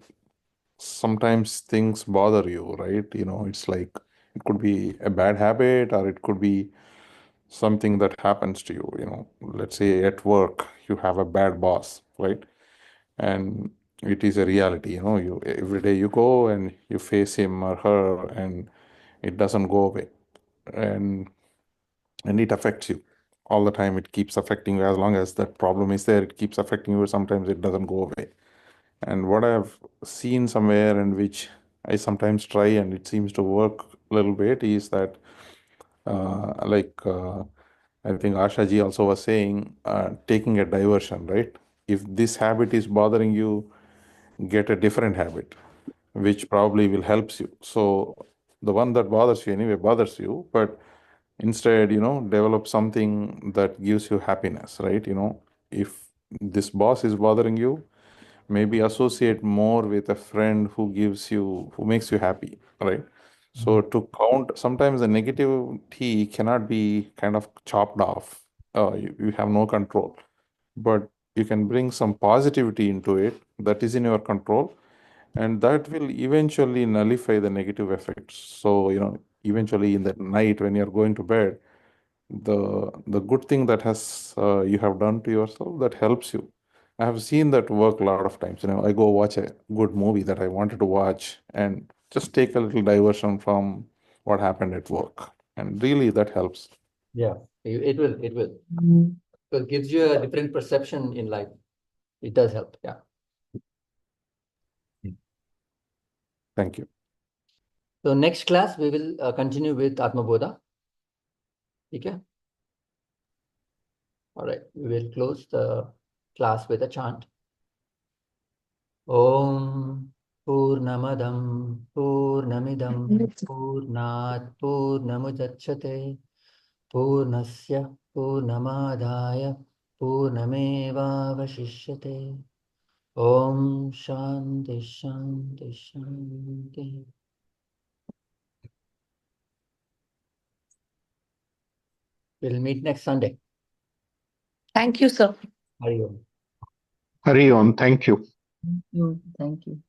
sometimes things bother you, right? It's like it could be a bad habit or it could be something that happens to you. Let's say at work you have a bad boss, right? And it is a reality. You every day you go and you face him or her and it doesn't go away, and it affects you all the time. It keeps affecting you. As long as that problem is there, it keeps affecting you. Sometimes it doesn't go away. And what I've seen somewhere, and which I sometimes try and it seems to work a little bit, is that I think Asha ji also was saying, taking a diversion, right? If this habit is bothering you, get a different habit, which probably will helps you. So the one that bothers you anyway bothers you, but instead, develop something that gives you happiness, right? If this boss is bothering you, maybe associate more with a friend who makes you happy, right? So to count, sometimes the negativity cannot be kind of chopped off. You have no control, but you can bring some positivity into it that is in your control, and that will eventually nullify the negative effects. So eventually in the night when you're going to bed, the good thing that has you have done to yourself, that helps you. I have seen that work a lot of times. I go watch a good movie that I wanted to watch and just take a little diversion from what happened at work, and really that helps. Yeah, it will. It will. It gives you a different perception in life. It does help. Yeah. Thank you. So next class we will continue with Atma Bodha. Okay. All right. We will close the class with a chant. Om Purnamadam Purnamidam Purnat Purnamudachyate Purnasya Purnamadaya Purnamevavashishyate. Om Shanti Shanti Shanti. We'll meet next Sunday. Thank you, sir. Hari Om. Hari Om. Thank you. Thank you. Thank you.